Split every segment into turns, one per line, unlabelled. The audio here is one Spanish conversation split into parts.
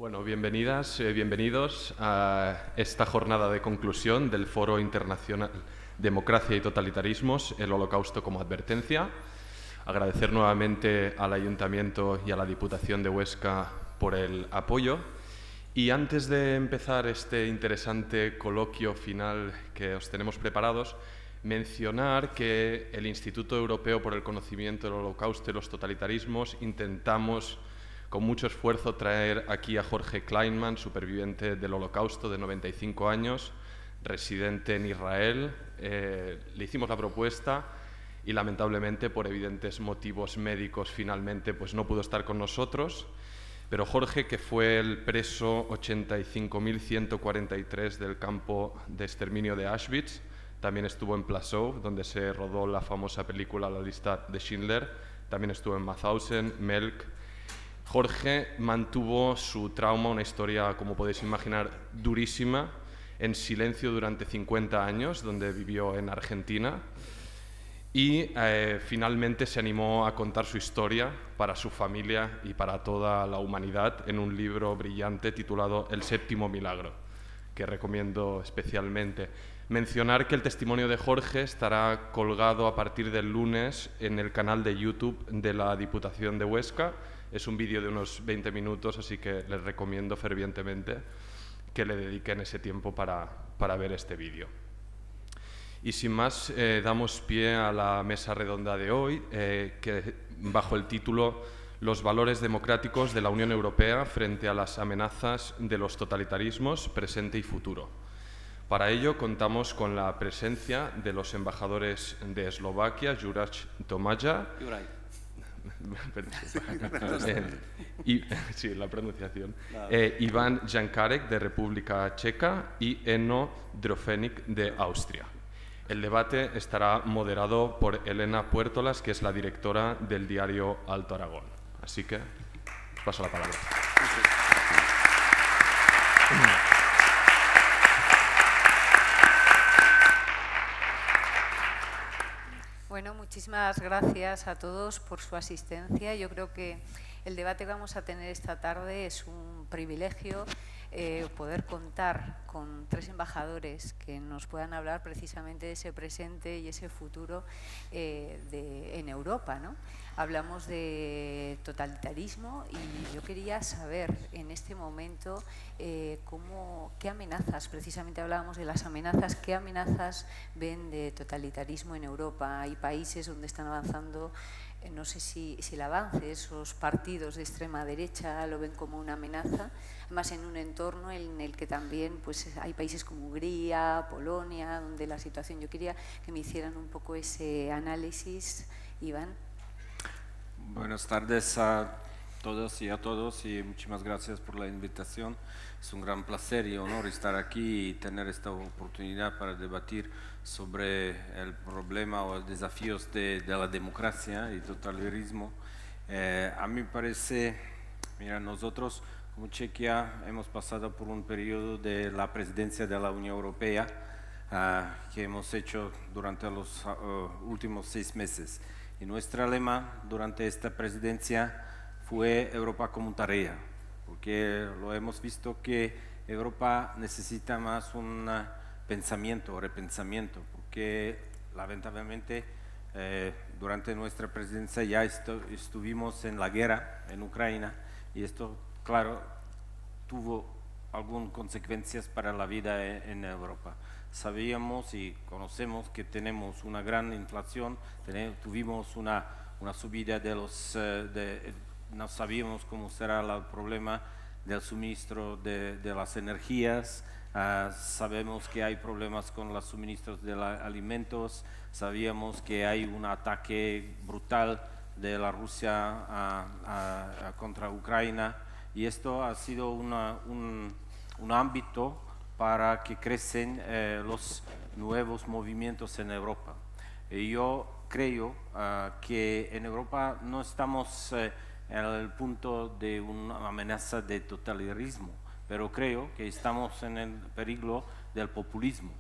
Bueno, bienvenidas, bienvenidos a esta jornada de conclusión del Foro Internacional Democracia y Totalitarismos, el Holocausto como advertencia. Agradecer nuevamente al Ayuntamiento y a la Diputación de Huesca por el apoyo. Y antes de empezar este interesante coloquio final que os tenemos preparados, mencionar que el Instituto Europeo por el Conocimiento del Holocausto y los Totalitarismos intentamos con mucho esfuerzo traer aquí a Jorge Kleinman, superviviente del Holocausto de 95 años, residente en Israel. Le hicimos la propuesta y lamentablemente por evidentes motivos médicos finalmente pues no pudo estar con nosotros. Pero Jorge, que fue el preso 85.143 del campo de exterminio de Auschwitz, también estuvo en Plaszow, donde se rodó la famosa película La lista de Schindler, también estuvo en Mauthausen, Melk. Jorge mantuvo su trauma, una historia, como podéis imaginar, durísima, en silencio durante 50 años, donde vivió en Argentina. Y finalmente se animó a contar su historia para su familia y para toda la humanidad en un libro brillante titulado El séptimo milagro, que recomiendo especialmente. Mencionar que el testimonio de Jorge estará colgado a partir del lunes en el canal de YouTube de la Diputación de Huesca. Es un vídeo de unos 20 minutos, así que les recomiendo fervientemente que le dediquen ese tiempo para ver este vídeo. Y sin más, damos pie a la mesa redonda de hoy, que bajo el título Los valores democráticos de la Unión Europea frente a las amenazas de los totalitarismos, presente y futuro. Para ello contamos con la presencia de los embajadores de Eslovaquia, Juraj Tomaja, sí, la pronunciación. Iván Jankarek, de República Checa, y Eno Drofenik, de Austria. El debate estará moderado por Elena Puertolas, que es la directora del diario Alto Aragón. Así que paso la palabra.
Bueno, muchísimas gracias a todos por su asistencia. Yo creo que el debate que vamos a tener esta tarde es un privilegio poder contar con tres embajadores que nos puedan hablar precisamente de ese presente y ese futuro en Europa, ¿no? Hablamos de totalitarismo y yo quería saber en este momento qué amenazas, precisamente hablábamos de las amenazas, qué amenazas ven de totalitarismo en Europa. Hay países donde están avanzando, no sé si el avance de esos partidos de extrema derecha lo ven como una amenaza, además en un entorno en el que también pues, hay países como Hungría, Polonia, donde la situación, yo quería que me hicieran un poco ese análisis, Iván.
Buenas tardes a todos y a todos y muchísimas gracias por la invitación. Es un gran placer y honor estar aquí y tener esta oportunidad para debatir sobre el problema o los desafíos de la democracia y totalitarismo. A mí me parece, mira, nosotros como Chequia hemos pasado por un periodo de la presidencia de la Unión Europea que hemos hecho durante los últimos 6 meses. Y nuestro lema durante esta presidencia fue Europa como tarea, porque lo hemos visto que Europa necesita más un pensamiento, repensamiento, porque lamentablemente durante nuestra presidencia ya estuvimos en la guerra en Ucrania y esto, claro, tuvo algunas consecuencias para la vida en Europa. Sabíamos y conocemos que tenemos una gran inflación, tuvimos una subida de los... no sabíamos cómo será el problema del suministro de las energías, sabemos que hay problemas con los suministros de los alimentos, sabíamos que hay un ataque brutal de la Rusia contra Ucrania y esto ha sido un ámbito para que crecen los nuevos movimientos en Europa. Yo creo que en Europa no estamos en el punto de una amenaza de totalitarismo, pero creo que estamos en el peligro del populismo.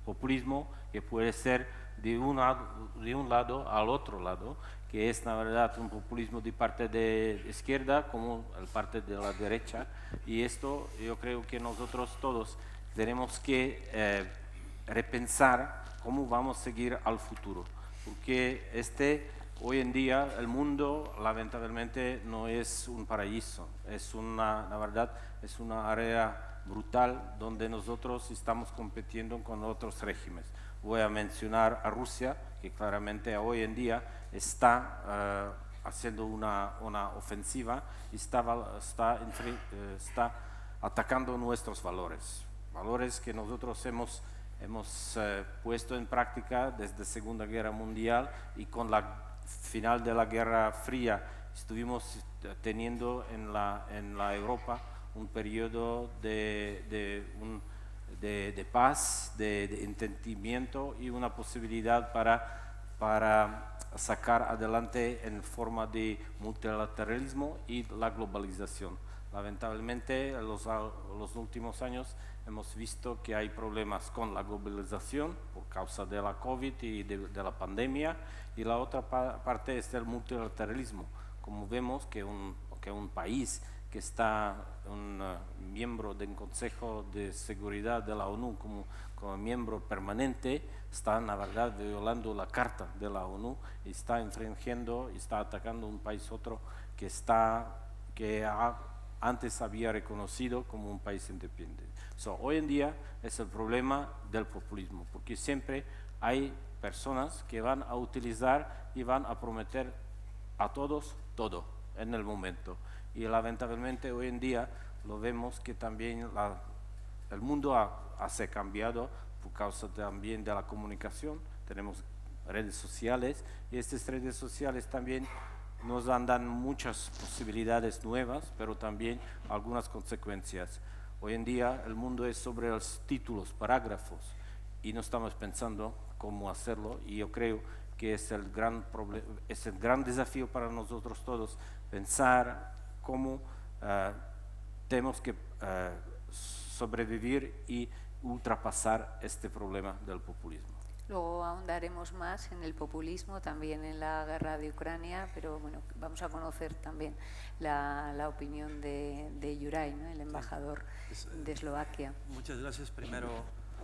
Populismo que puede ser de un lado al otro lado, que es la verdad un populismo de parte de izquierda como el parte de la derecha, y esto yo creo que nosotros todos tenemos que repensar cómo vamos a seguir al futuro, porque hoy en día el mundo lamentablemente no es un paraíso, la verdad es una área brutal donde nosotros estamos compitiendo con otros regímenes. Voy a mencionar a Rusia, que claramente hoy en día está haciendo una ofensiva y está atacando nuestros valores que nosotros hemos puesto en práctica desde la Segunda Guerra Mundial, y con la final de la Guerra Fría estuvimos teniendo en la Europa un periodo de paz, de entendimiento y una posibilidad para sacar adelante en forma de multilateralismo y la globalización. Lamentablemente, en los últimos años hemos visto que hay problemas con la globalización por causa de la COVID y de la pandemia, y la otra parte es el multilateralismo. Como vemos que un país que está un miembro del Consejo de Seguridad de la ONU como miembro permanente, está la verdad violando la Carta de la ONU y está infringiendo y está atacando un país otro que antes había reconocido como un país independiente. Hoy en día es el problema del populismo, porque siempre hay personas que van a utilizar y van a prometer a todos todo en el momento. Y lamentablemente hoy en día lo vemos que también el mundo se ha cambiado por causa también de la comunicación. Tenemos redes sociales, y estas redes sociales también nos dan muchas posibilidades nuevas, pero también algunas consecuencias. Hoy en día el mundo es sobre los títulos, parágrafos, y no estamos pensando cómo hacerlo, y yo creo que es el gran desafío para nosotros todos, pensar cómo tenemos que sobrevivir y ultrapasar este problema del populismo.
Luego ahondaremos más en el populismo, también en la guerra de Ucrania, pero bueno, vamos a conocer también la opinión de Juraj, ¿no?, el embajador de Eslovaquia.
Muchas gracias. Primero,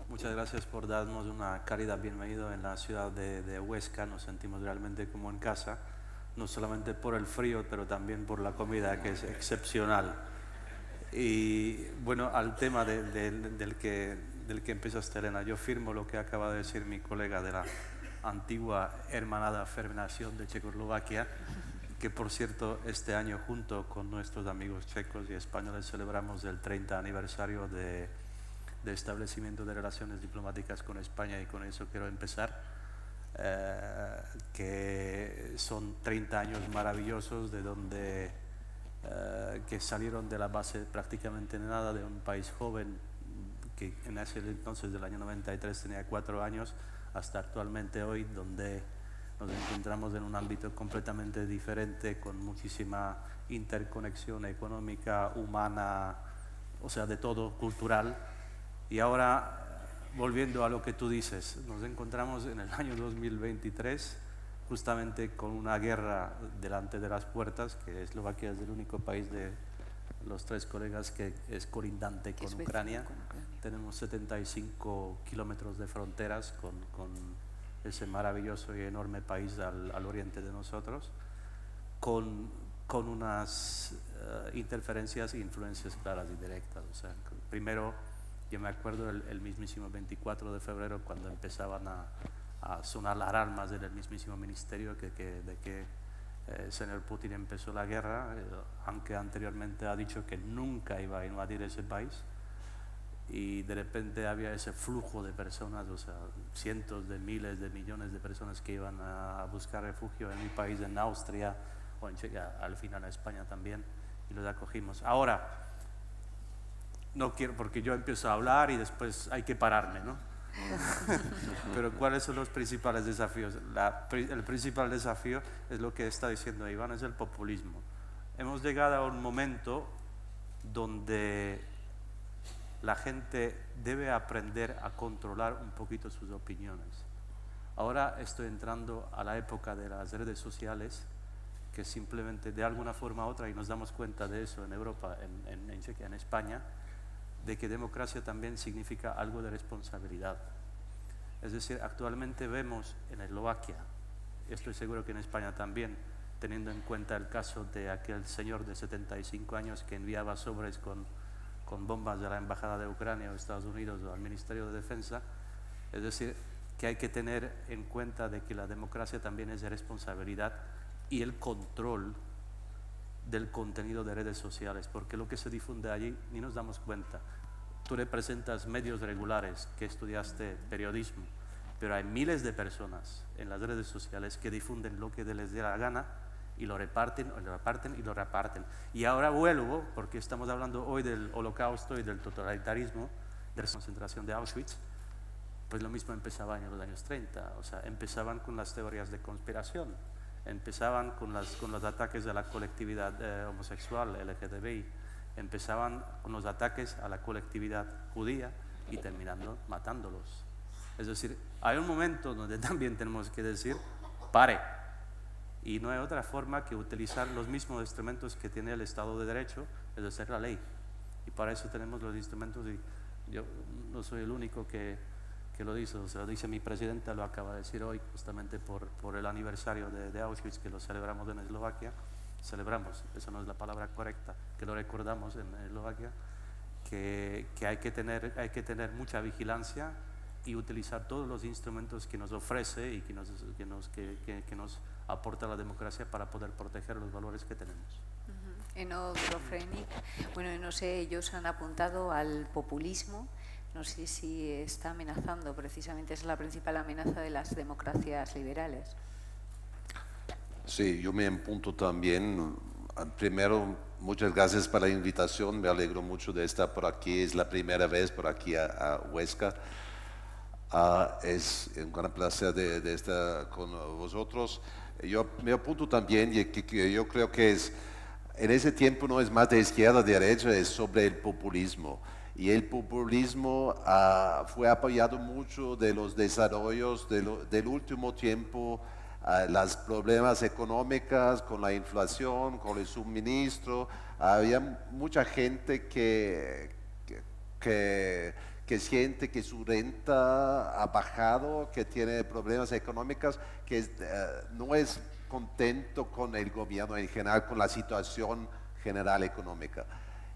muchas gracias por darnos una cálida bienvenida en la ciudad de Huesca. Nos sentimos realmente como en casa, no solamente por el frío, pero también por la comida, que es excepcional. Y bueno, al tema del que empezaste, Elena, yo firmo lo que acaba de decir mi colega de la antigua hermanada Federación de Checoslovaquia, que por cierto este año junto con nuestros amigos checos y españoles celebramos el 30 aniversario de establecimiento de relaciones diplomáticas con España, y con eso quiero empezar, que son 30 años maravillosos de donde que salieron de la base prácticamente nada, de un país joven que en ese entonces del año 93 tenía 4 años, hasta actualmente hoy, donde nos encontramos en un ámbito completamente diferente, con muchísima interconexión económica, humana, o sea, de todo, cultural. Y ahora, volviendo a lo que tú dices, nos encontramos en el año 2023 justamente con una guerra delante de las puertas, que Eslovaquia es el único país de los 3 colegas que es colindante con Ucrania. Tenemos 75 kilómetros de fronteras con ese maravilloso y enorme país al oriente de nosotros, con unas interferencias e influencias claras y directas. O sea, primero, yo me acuerdo el mismísimo 24 de febrero, cuando empezaban a sonar las alarmas en el mismísimo ministerio de que el señor Putin empezó la guerra, aunque anteriormente ha dicho que nunca iba a invadir ese país, y de repente había ese flujo de personas, o sea, cientos de miles de millones de personas que iban a buscar refugio en mi país, en Austria o en Chequia, al final en España también, y los acogimos. Ahora, no quiero, porque yo empiezo a hablar y después hay que pararme, ¿no? Pero ¿cuáles son los principales desafíos? El principal desafío es lo que está diciendo Iván, es el populismo. Hemos llegado a un momento donde la gente debe aprender a controlar un poquito sus opiniones. Ahora estoy entrando a la época de las redes sociales, que simplemente de alguna forma u otra, y nos damos cuenta de eso en Europa, en Chequia, en España, de que democracia también significa algo de responsabilidad. Es decir, actualmente vemos en Eslovaquia, y estoy seguro que en España también, teniendo en cuenta el caso de aquel señor de 75 años que enviaba sobres con bombas de la Embajada de Ucrania o Estados Unidos o al Ministerio de Defensa, es decir, que hay que tener en cuenta de que la democracia también es de responsabilidad y el control del contenido de redes sociales, porque lo que se difunde allí ni nos damos cuenta. Tú representas medios regulares, que estudiaste periodismo, pero hay miles de personas en las redes sociales que difunden lo que les dé la gana y lo reparten, y lo reparten, y lo reparten. Y ahora vuelvo, porque estamos hablando hoy del Holocausto y del totalitarismo, de la concentración de Auschwitz. Pues lo mismo empezaba en los años 30, o sea, empezaban con las teorías de conspiración, empezaban con los ataques a la colectividad homosexual, LGTBI, empezaban con los ataques a la colectividad judía y terminando matándolos. Es decir, hay un momento donde también tenemos que decir, pare, y no hay otra forma que utilizar los mismos instrumentos que tiene el Estado de Derecho, es decir, la ley, y para eso tenemos los instrumentos, y yo no soy el único que lo dice, o sea, lo dice mi presidenta, lo acaba de decir hoy, justamente por el aniversario de Auschwitz, que lo celebramos en Eslovaquia. Celebramos, esa no es la palabra correcta, que lo recordamos en Eslovaquia, que hay que tener mucha vigilancia y utilizar todos los instrumentos que nos ofrece y que nos aporta la democracia para poder proteger los valores que tenemos.
Eno Grofrenik, bueno, no sé, ellos han apuntado al populismo. No sé si está amenazando, precisamente es la principal amenaza de las democracias liberales.
Sí, yo me apunto también. Primero, muchas gracias por la invitación, me alegro mucho de estar por aquí, es la primera vez por aquí a Huesca. Es un gran placer de estar con vosotros. Yo me apunto también, que yo creo que en ese tiempo no es más de izquierda o derecha, es sobre el populismo. Y el populismo fue apoyado mucho de los desarrollos del último tiempo, los problemas económicos con la inflación, con el suministro. Había mucha gente que siente que su renta ha bajado, que tiene problemas económicos, que no es contento con el gobierno en general, con la situación general económica.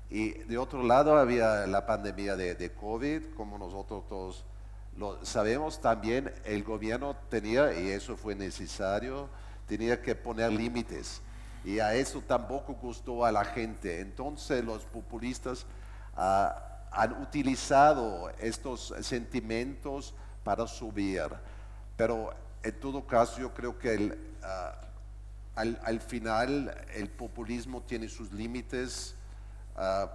Y de otro lado había la pandemia de COVID, como nosotros todos lo sabemos. También el gobierno tenía, y eso fue necesario, tenía que poner límites. Y a eso tampoco gustó a la gente. Entonces los populistas han utilizado estos sentimientos para subir. Pero en todo caso yo creo que al final el populismo tiene sus límites.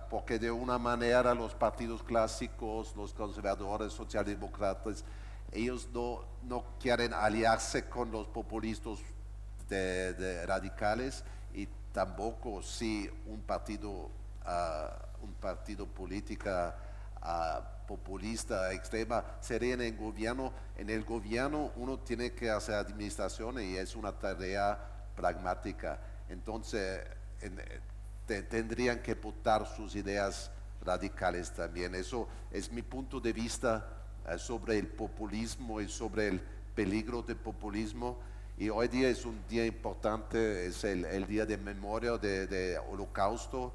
Porque de una manera los partidos clásicos, los conservadores, socialdemócratas, ellos no quieren aliarse con los populistas radicales, y tampoco si un partido político populista extrema sería en el gobierno uno tiene que hacer administración y es una tarea pragmática. Entonces tendrían que votar sus ideas radicales también. Eso es mi punto de vista sobre el populismo y sobre el peligro del populismo. Y hoy día es un día importante, es el día de memoria de Holocausto.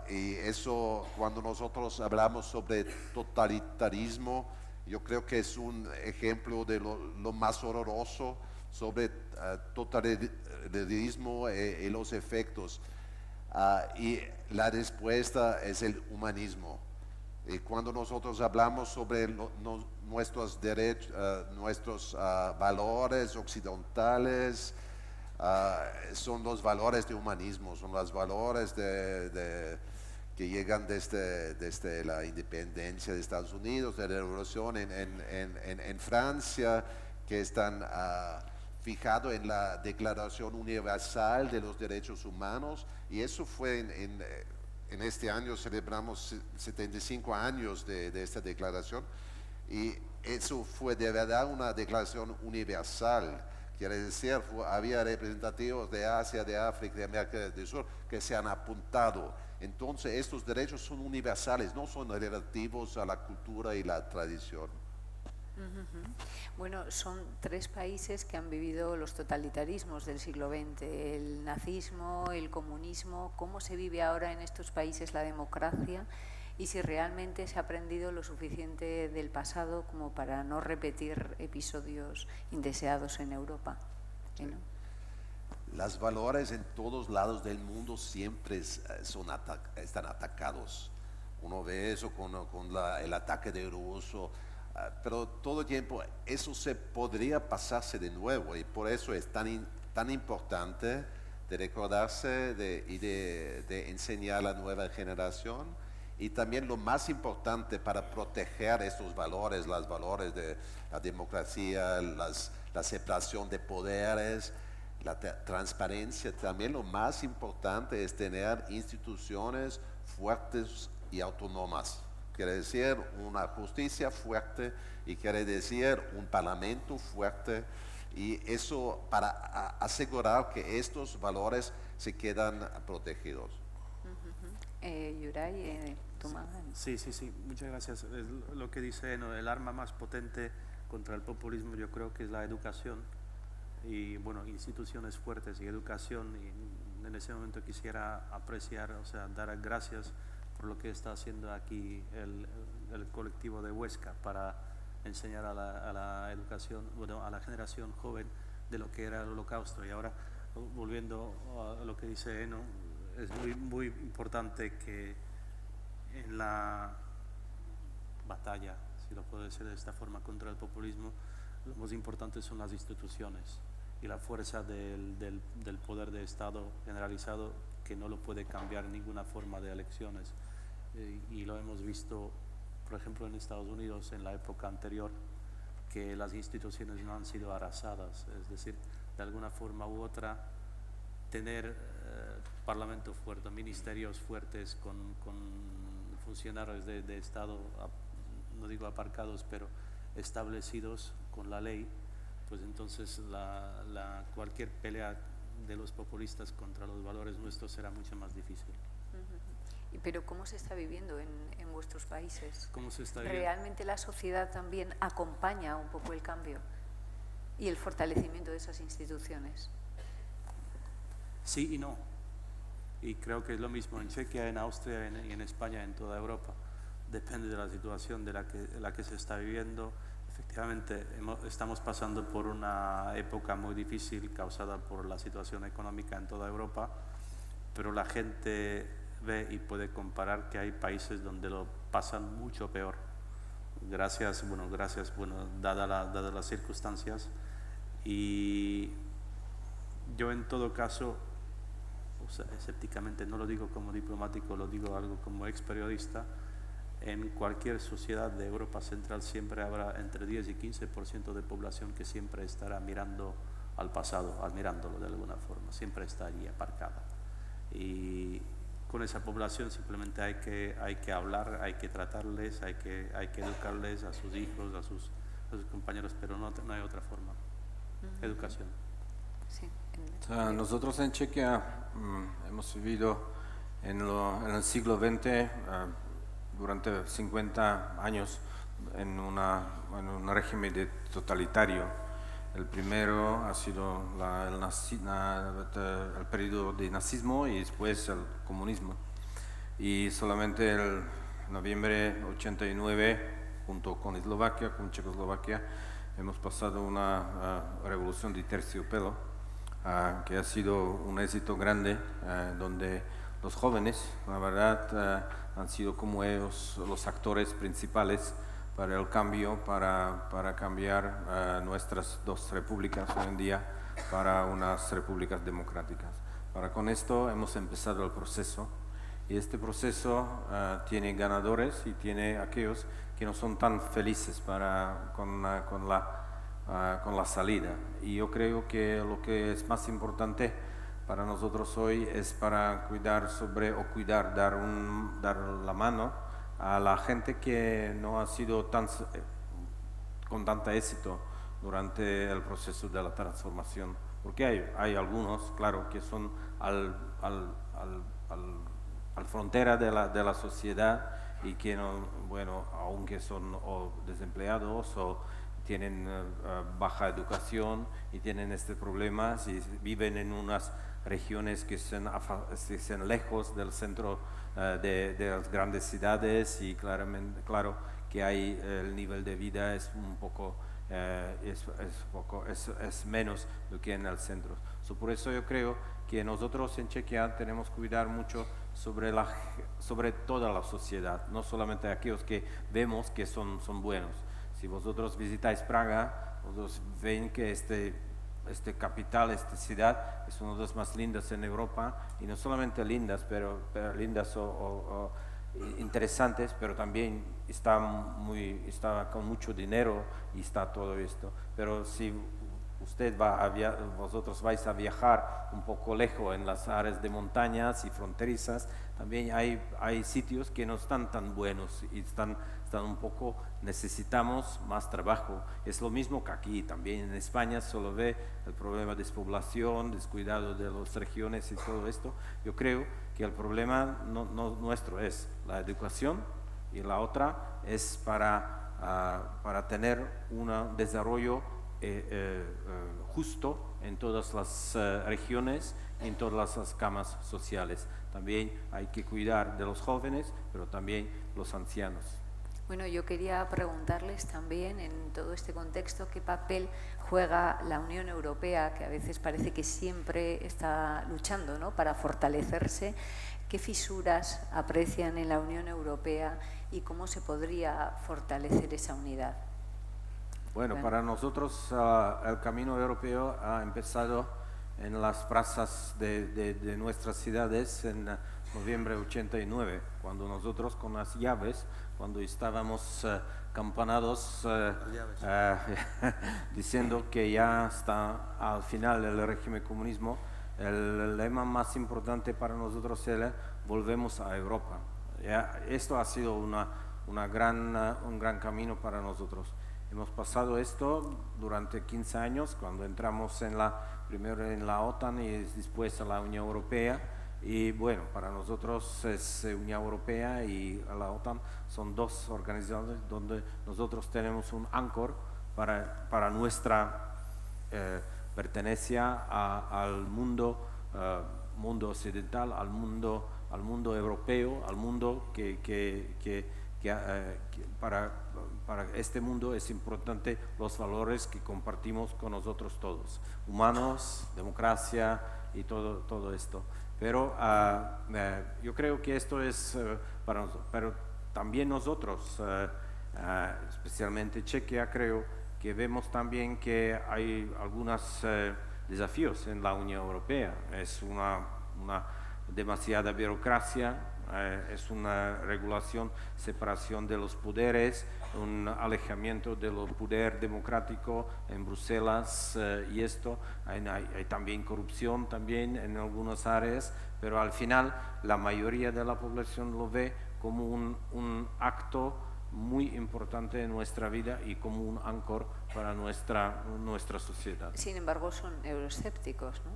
Y eso, cuando nosotros hablamos sobre totalitarismo, yo creo que es un ejemplo de lo más horroroso sobre totalitarismo y los efectos. Y la respuesta es el humanismo. Y cuando nosotros hablamos sobre nuestros derechos, nuestros valores occidentales, son los valores de humanismo, son los valores que llegan desde la independencia de Estados Unidos, de la revolución en Francia, que están fijado en la Declaración Universal de los Derechos Humanos. Y eso fue en este año celebramos 75 años de esta declaración, y eso fue de verdad una declaración universal. Quiere decir, había representativos de Asia, de África, de América del Sur que se han apuntado. Entonces, estos derechos son universales, no son relativos a la cultura y la tradición.
Bueno, son 3 países que han vivido los totalitarismos del siglo XX, el nazismo, el comunismo. ¿Cómo se vive ahora en estos países la democracia? Y si realmente se ha aprendido lo suficiente del pasado como para no repetir episodios indeseados en Europa. ¿No?
Los valores en todos lados del mundo siempre están atacados. Uno ve eso con el ataque de ruso, pero todo el tiempo eso se podría pasarse de nuevo y por eso es tan importante de recordarse y de enseñar a la nueva generación. Y también lo más importante para proteger estos valores, los valores de la democracia, la separación de poderes, la transparencia, también lo más importante es tener instituciones fuertes y autónomas. Quiere decir una justicia fuerte y quiere decir un parlamento fuerte. Y eso para asegurar que estos valores se quedan protegidos.
Yuray,
Sí, muchas gracias. Es lo que dice, ¿no? El arma más potente contra el populismo yo creo que es la educación y bueno, instituciones fuertes y educación, y en ese momento quisiera apreciar, o sea, dar gracias por lo que está haciendo aquí el colectivo de Huesca para enseñar a la educación, bueno, a la generación joven de lo que era el Holocausto. Y ahora, volviendo a lo que dice Eno, es muy importante que en la batalla, si lo puedo decir de esta forma, contra el populismo, lo más importante son las instituciones y la fuerza del poder de Estado generalizado, que no lo puede cambiar ninguna forma de elecciones. Y lo hemos visto, por ejemplo, en Estados Unidos en la época anterior, que las instituciones no han sido arrasadas, es decir, de alguna forma u otra, tener parlamento fuerte, ministerios fuertes con funcionarios de Estado, no digo aparcados, pero establecidos con la ley, pues entonces cualquier pelea de los populistas contra los valores nuestros será mucho más difícil.
Pero ¿cómo se está viviendo en vuestros países?
¿Cómo se está viviendo?
¿Realmente la sociedad también acompaña un poco el cambio y el fortalecimiento de esas instituciones?
Sí y no. Y creo que es lo mismo en Chequia, en Austria y en España, en toda Europa. Depende de la situación de la que se está viviendo. Efectivamente, estamos pasando por una época muy difícil causada por la situación económica en toda Europa, pero la gente ve y puede comparar que hay países donde lo pasan mucho peor. Gracias, dadas las circunstancias. Y yo en todo caso, o sea, escépticamente, no lo digo como diplomático, lo digo algo como ex periodista, en cualquier sociedad de Europa Central siempre habrá entre 10 y 15% de población que siempre estará mirando al pasado, admirándolo de alguna forma, siempre está allí aparcada. Y con esa población simplemente hay que hablar, hay que tratarles, hay que educarles a sus hijos, a sus compañeros, pero no hay otra forma. Educación.
Sí.
O sea, nosotros en Chequia hemos vivido en el siglo XX durante 50 años en un régimen totalitario. El primero ha sido el periodo de nazismo y después el comunismo. Y solamente el noviembre 89, junto con Eslovaquia, con Checoslovaquia, hemos pasado una revolución de terciopelo, que ha sido un éxito grande, donde los jóvenes, la verdad, han sido como ellos los actores principales para el cambio, para cambiar nuestras dos repúblicas hoy en día para unas repúblicas democráticas. Con esto hemos empezado el proceso, y este proceso tiene ganadores y tiene aquellos que no son tan felices con la salida. Y yo creo que lo que es más importante para nosotros hoy es para dar la mano a la gente que no ha sido con tanta éxito durante el proceso de la transformación. Porque hay algunos, claro, que son al frontera de la sociedad y que, no, bueno, aunque son o desempleados o tienen baja educación y tienen estos problemas y viven en unas regiones que están lejos del centro de las grandes ciudades y claramente, claro que hay el nivel de vida es un poco es menos do que en el centro. Por eso yo creo que nosotros en Chequia tenemos que cuidar mucho sobre toda la sociedad, no solamente aquellos que vemos que son buenos. Si vosotros visitáis Praga, vosotros ven que este capital, esta ciudad, es una de las más lindas en Europa, y no solamente lindas, pero lindas o interesantes, pero también está con mucho dinero y está todo esto. Pero si vosotros vais a viajar un poco lejos en las áreas de montañas y fronterizas, también hay sitios que no están tan buenos y están un poco, necesitamos más trabajo. Es lo mismo que aquí, también en España solo ve el problema de despoblación, descuidado de las regiones y todo esto. Yo creo que el problema no nuestro es la educación y la otra es para tener un desarrollo justo en todas las regiones y en todas las camas sociales. También hay que cuidar de los jóvenes, pero también los ancianos.
Bueno, yo quería preguntarles también en todo este contexto qué papel juega la Unión Europea, que a veces parece que siempre está luchando, ¿no?, para fortalecerse. ¿Qué fisuras aprecian en la Unión Europea y cómo se podría fortalecer esa unidad?
Bueno, para nosotros el camino europeo ha empezado en las plazas de nuestras ciudades en noviembre de 89, cuando nosotros con las llaves, cuando estábamos campanados diciendo que ya está al final del régimen comunismo, el lema más importante para nosotros era volvemos a Europa. Esto ha sido un gran camino para nosotros. Hemos pasado esto durante 15 años, cuando entramos primero en la OTAN y después a la Unión Europea. Y bueno, para nosotros es Unión Europea y la OTAN son dos organizaciones donde nosotros tenemos un ancor para nuestra pertenencia al mundo occidental, al mundo europeo, al mundo que para este mundo es importante los valores que compartimos con nosotros todos, humanos, democracia y todo esto. Pero yo creo que esto es para nosotros, pero también nosotros, especialmente Chequia, creo que vemos también que hay algunos desafíos en la Unión Europea. Es una demasiada burocracia, es una regulación, separación de los poderes, un alejamiento del poder democrático en Bruselas y esto. Hay también corrupción también en algunas áreas, pero al final la mayoría de la población lo ve como un acto muy importante en nuestra vida y como un ancor para nuestra sociedad.
Sin embargo, son euroescépticos, ¿no?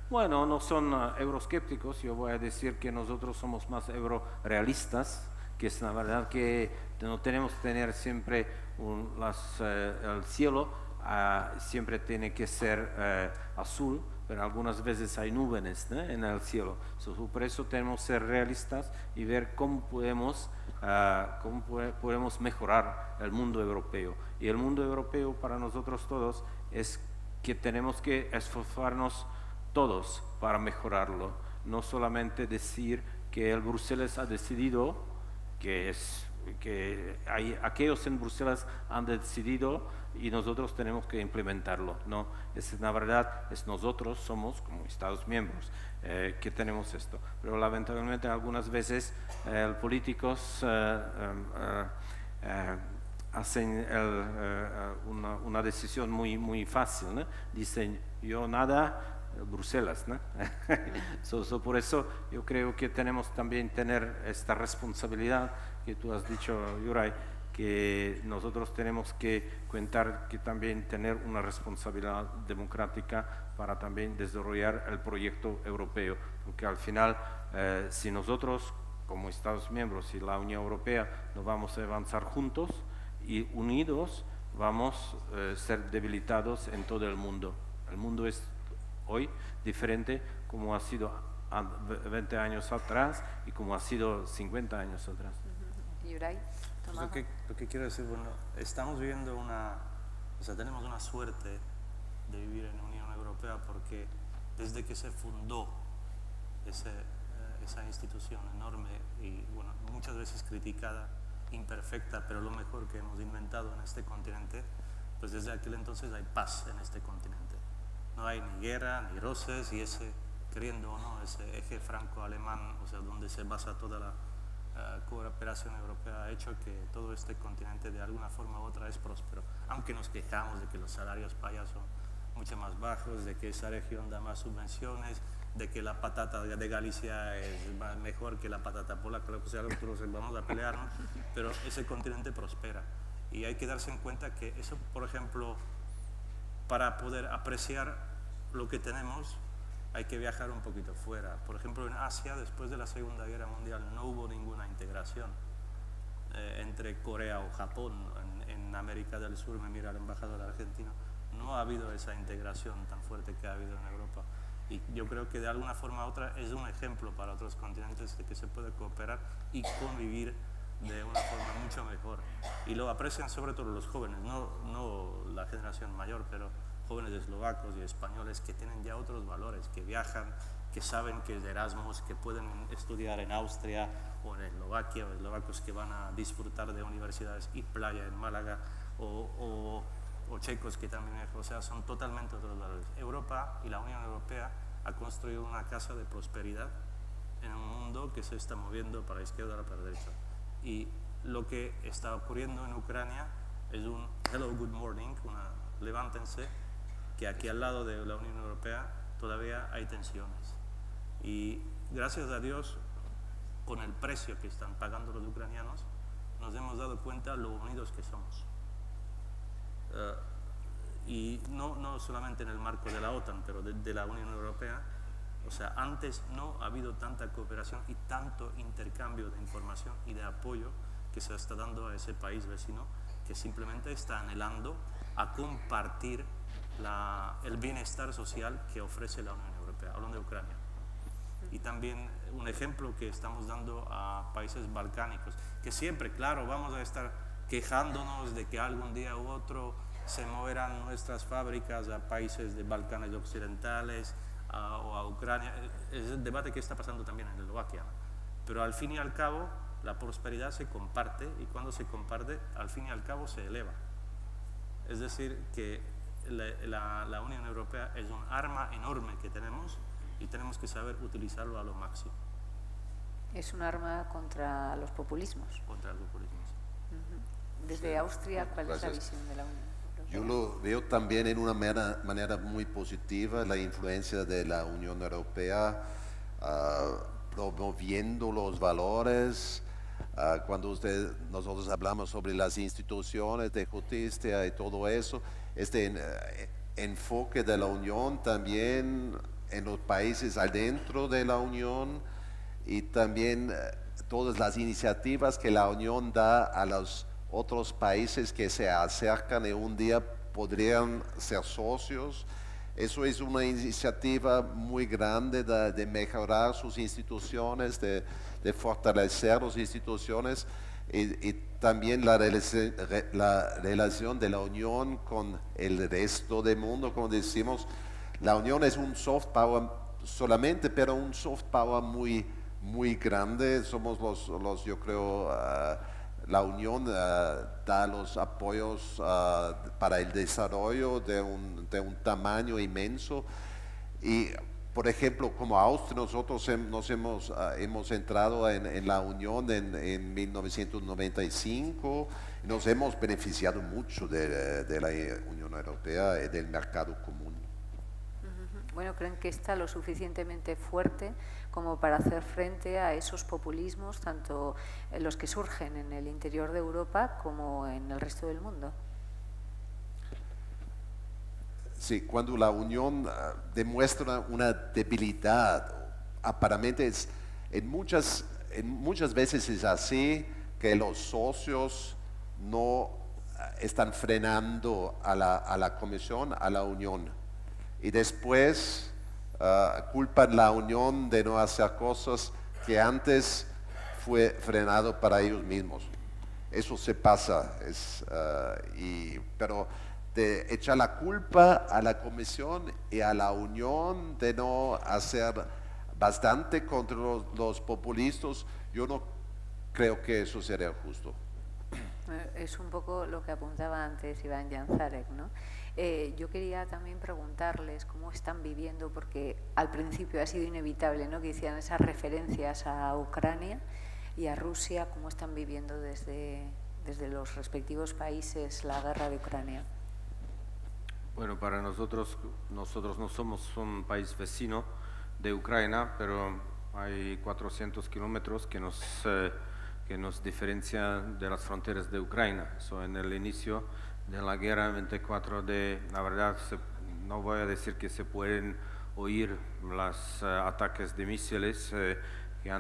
Bueno, no son euroescépticos, yo voy a decir que nosotros somos más eurorealistas, que es la verdad que no tenemos que tener siempre el cielo, siempre tiene que ser azul, pero algunas veces hay nubes, ¿no?, en el cielo. Por eso tenemos que ser realistas y ver cómo podemos mejorar el mundo europeo. Y el mundo europeo para nosotros todos es que tenemos que esforzarnos todos para mejorarlo, no solamente decir que el Bruselas ha decidido, que aquellos en Bruselas han decidido y nosotros tenemos que implementarlo. No, la verdad es nosotros somos como Estados miembros que tenemos esto, pero lamentablemente algunas veces los políticos hacen una decisión muy fácil, ¿no? Dicen yo nada, Bruselas, ¿no? Por eso yo creo que tenemos también tener esta responsabilidad que tú has dicho, Juraj, que nosotros tenemos que contar que también tener una responsabilidad democrática para también desarrollar el proyecto europeo, porque al final si nosotros como Estados miembros y la Unión Europea no vamos a avanzar juntos y unidos, vamos a ser debilitados en todo el mundo. El mundo es hoy diferente como ha sido 20 años atrás y como ha sido 50 años atrás.
Yuray,
Lo que quiero decir, bueno, estamos viviendo tenemos una suerte de vivir en la Unión Europea porque desde que se fundó esa institución enorme y bueno, muchas veces criticada, imperfecta, pero lo mejor que hemos inventado en este continente, pues desde aquel entonces hay paz en este continente. No hay ni guerra, ni roces, y queriendo o no, ese eje franco-alemán, o sea, donde se basa toda la cooperación europea, ha hecho que todo este continente de alguna forma u otra es próspero. Aunque nos quejamos de que los salarios para allá son mucho más bajos, de que esa región da más subvenciones, de que la patata de Galicia es mejor que la patata polaca, o sea, nosotros vamos a pelearnos, pero ese continente prospera. Y hay que darse en cuenta que eso, por ejemplo, para poder apreciar lo que tenemos, hay que viajar un poquito fuera. Por ejemplo, en Asia, después de la Segunda Guerra Mundial, no hubo ninguna integración entre Corea o Japón. En América del Sur, me mira el embajador argentino, no ha habido esa integración tan fuerte que ha habido en Europa. Y yo creo que de alguna forma u otra es un ejemplo para otros continentes de que se puede cooperar y convivir de una forma mucho mejor. Y lo aprecian sobre todo los jóvenes, no la generación mayor, pero jóvenes eslovacos y españoles que tienen ya otros valores, que viajan, que saben que es Erasmus, que pueden estudiar en Austria o en Eslovaquia, o eslovacos que van a disfrutar de universidades y playa en Málaga, o checos que también, o sea, son totalmente otros valores. Europa y la Unión Europea ha construido una casa de prosperidad en un mundo que se está moviendo para la izquierda o para la derecha. Y lo que está ocurriendo en Ucrania es un hello, good morning, levántense, que aquí al lado de la Unión Europea todavía hay tensiones. Y gracias a Dios, con el precio que están pagando los ucranianos, nos hemos dado cuenta lo unidos que somos. Y no solamente en el marco de la OTAN, pero de la Unión Europea. O sea, antes no ha habido tanta cooperación y tanto intercambio de información y de apoyo que se está dando a ese país vecino, que simplemente está anhelando a compartir el bienestar social que ofrece la Unión Europea, hablando de Ucrania. Y también un ejemplo que estamos dando a países balcánicos, que siempre, claro, vamos a estar quejándonos de que algún día u otro se moverán nuestras fábricas a países de Balcanes occidentales o a Ucrania. Es el debate que está pasando también en Eslovaquia. Pero al fin y al cabo, la prosperidad se comparte, y cuando se comparte, al fin y al cabo se eleva. Es decir, que la Unión Europea es un arma enorme que tenemos y tenemos que saber utilizarlo a lo máximo.
Es un arma contra los populismos.
Contra los populismos.
Desde Austria, ¿cuál es la visión de la Unión Europea?
Yo lo veo también en una manera muy positiva la influencia de la Unión Europea promoviendo los valores. Cuando nosotros hablamos sobre las instituciones de justicia y todo eso, este enfoque de la Unión también en los países adentro de la Unión, y también todas las iniciativas que la Unión da a los otros países que se acercan y un día podrían ser socios. Eso es una iniciativa muy grande de mejorar sus instituciones, de fortalecer las instituciones, y también la relación de la Unión con el resto del mundo. Como decimos, la Unión es un soft power solamente, pero un soft power muy grande. Somos yo creo, la Unión da los apoyos para el desarrollo de un tamaño inmenso. Y, por ejemplo, como Austria, nosotros hemos entrado en la Unión en 1995 y nos hemos beneficiado mucho de la Unión Europea y del mercado común.
bueno, creen que está lo suficientemente fuerte como para hacer frente a esos populismos, tanto los que surgen en el interior de Europa como en el resto del mundo.
Sí, cuando la Unión demuestra una debilidad, aparentemente muchas veces es así que los socios no están frenando a la Comisión, a la Unión. Y después culpan la Unión de no hacer cosas que antes fue frenado para ellos mismos. Eso se pasa, pero de echar la culpa a la Comisión y a la Unión de no hacer bastante contra los populistas, yo no creo que eso sería justo.
Es un poco lo que apuntaba antes Iván Janzarek, ¿no? Yo quería también preguntarles cómo están viviendo, porque al principio ha sido inevitable, ¿no?, que hicieran esas referencias a Ucrania y a Rusia, cómo están viviendo desde los respectivos países la guerra de Ucrania.
Bueno, para nosotros no somos un país vecino de Ucrania, pero hay 400 kilómetros que nos diferencian de las fronteras de Ucrania. En el inicio de la guerra, 24 la verdad, no voy a decir que se pueden oír los ataques de misiles que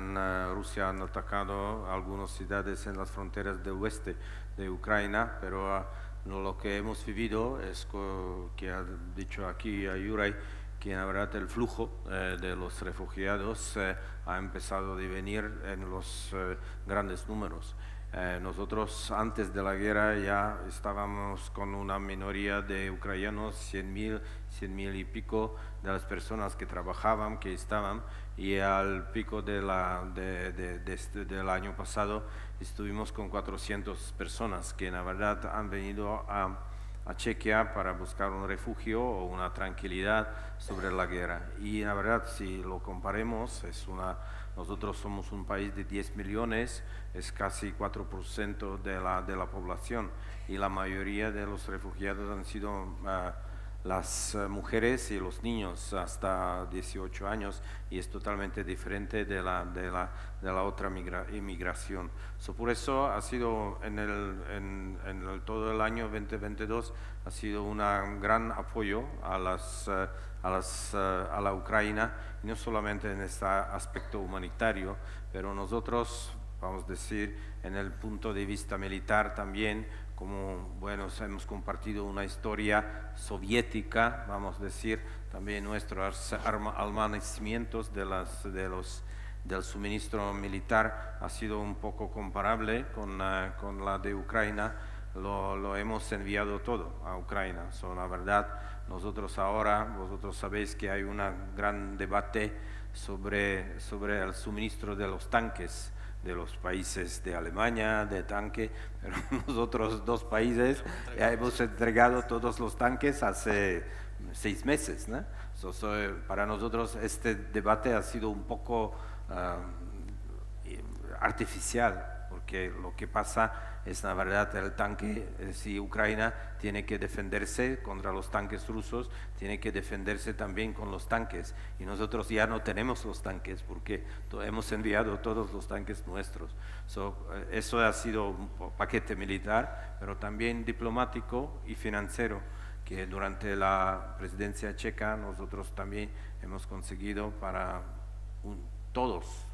Rusia han atacado algunas ciudades en las fronteras del oeste de Ucrania, pero lo que hemos vivido es que ha dicho aquí a Juraj, que la verdad el flujo de los refugiados ha empezado a venir en los grandes números. Nosotros antes de la guerra ya estábamos con una minoría de ucranianos, 100.000 y pico de las personas que trabajaban, que estaban, y al pico del año pasado estuvimos con 400 personas que la verdad han venido a Chequia para buscar un refugio o una tranquilidad sobre la guerra. Y la verdad, si lo comparemos, nosotros somos un país de 10 millones, es casi 4% de la población, y la mayoría de los refugiados han sido las mujeres y los niños hasta 18 años, y es totalmente diferente de la otra inmigración. Por eso ha sido en todo el año 2022 ha sido un gran apoyo a la Ucrania, no solamente en este aspecto humanitario, pero nosotros, vamos a decir, en el punto de vista militar también, como bueno, hemos compartido una historia soviética, vamos a decir, también nuestros almacenamientos del suministro militar ha sido un poco comparable con la de Ucrania. Lo hemos enviado todo a Ucrania. La verdad, vosotros sabéis que hay un gran debate sobre el suministro de los tanques de los países de Alemania, de tanque, pero nosotros dos países hemos entregado todos los tanques hace 6 meses, ¿no? Para nosotros este debate ha sido un poco artificial, porque lo que pasa es, la verdad, el tanque, si Ucrania tiene que defenderse contra los tanques rusos, tiene que defenderse también con los tanques, y nosotros ya no tenemos los tanques porque hemos enviado todos los tanques nuestros. Eso ha sido un paquete militar, pero también diplomático y financiero, que durante la presidencia checa nosotros también hemos conseguido para todos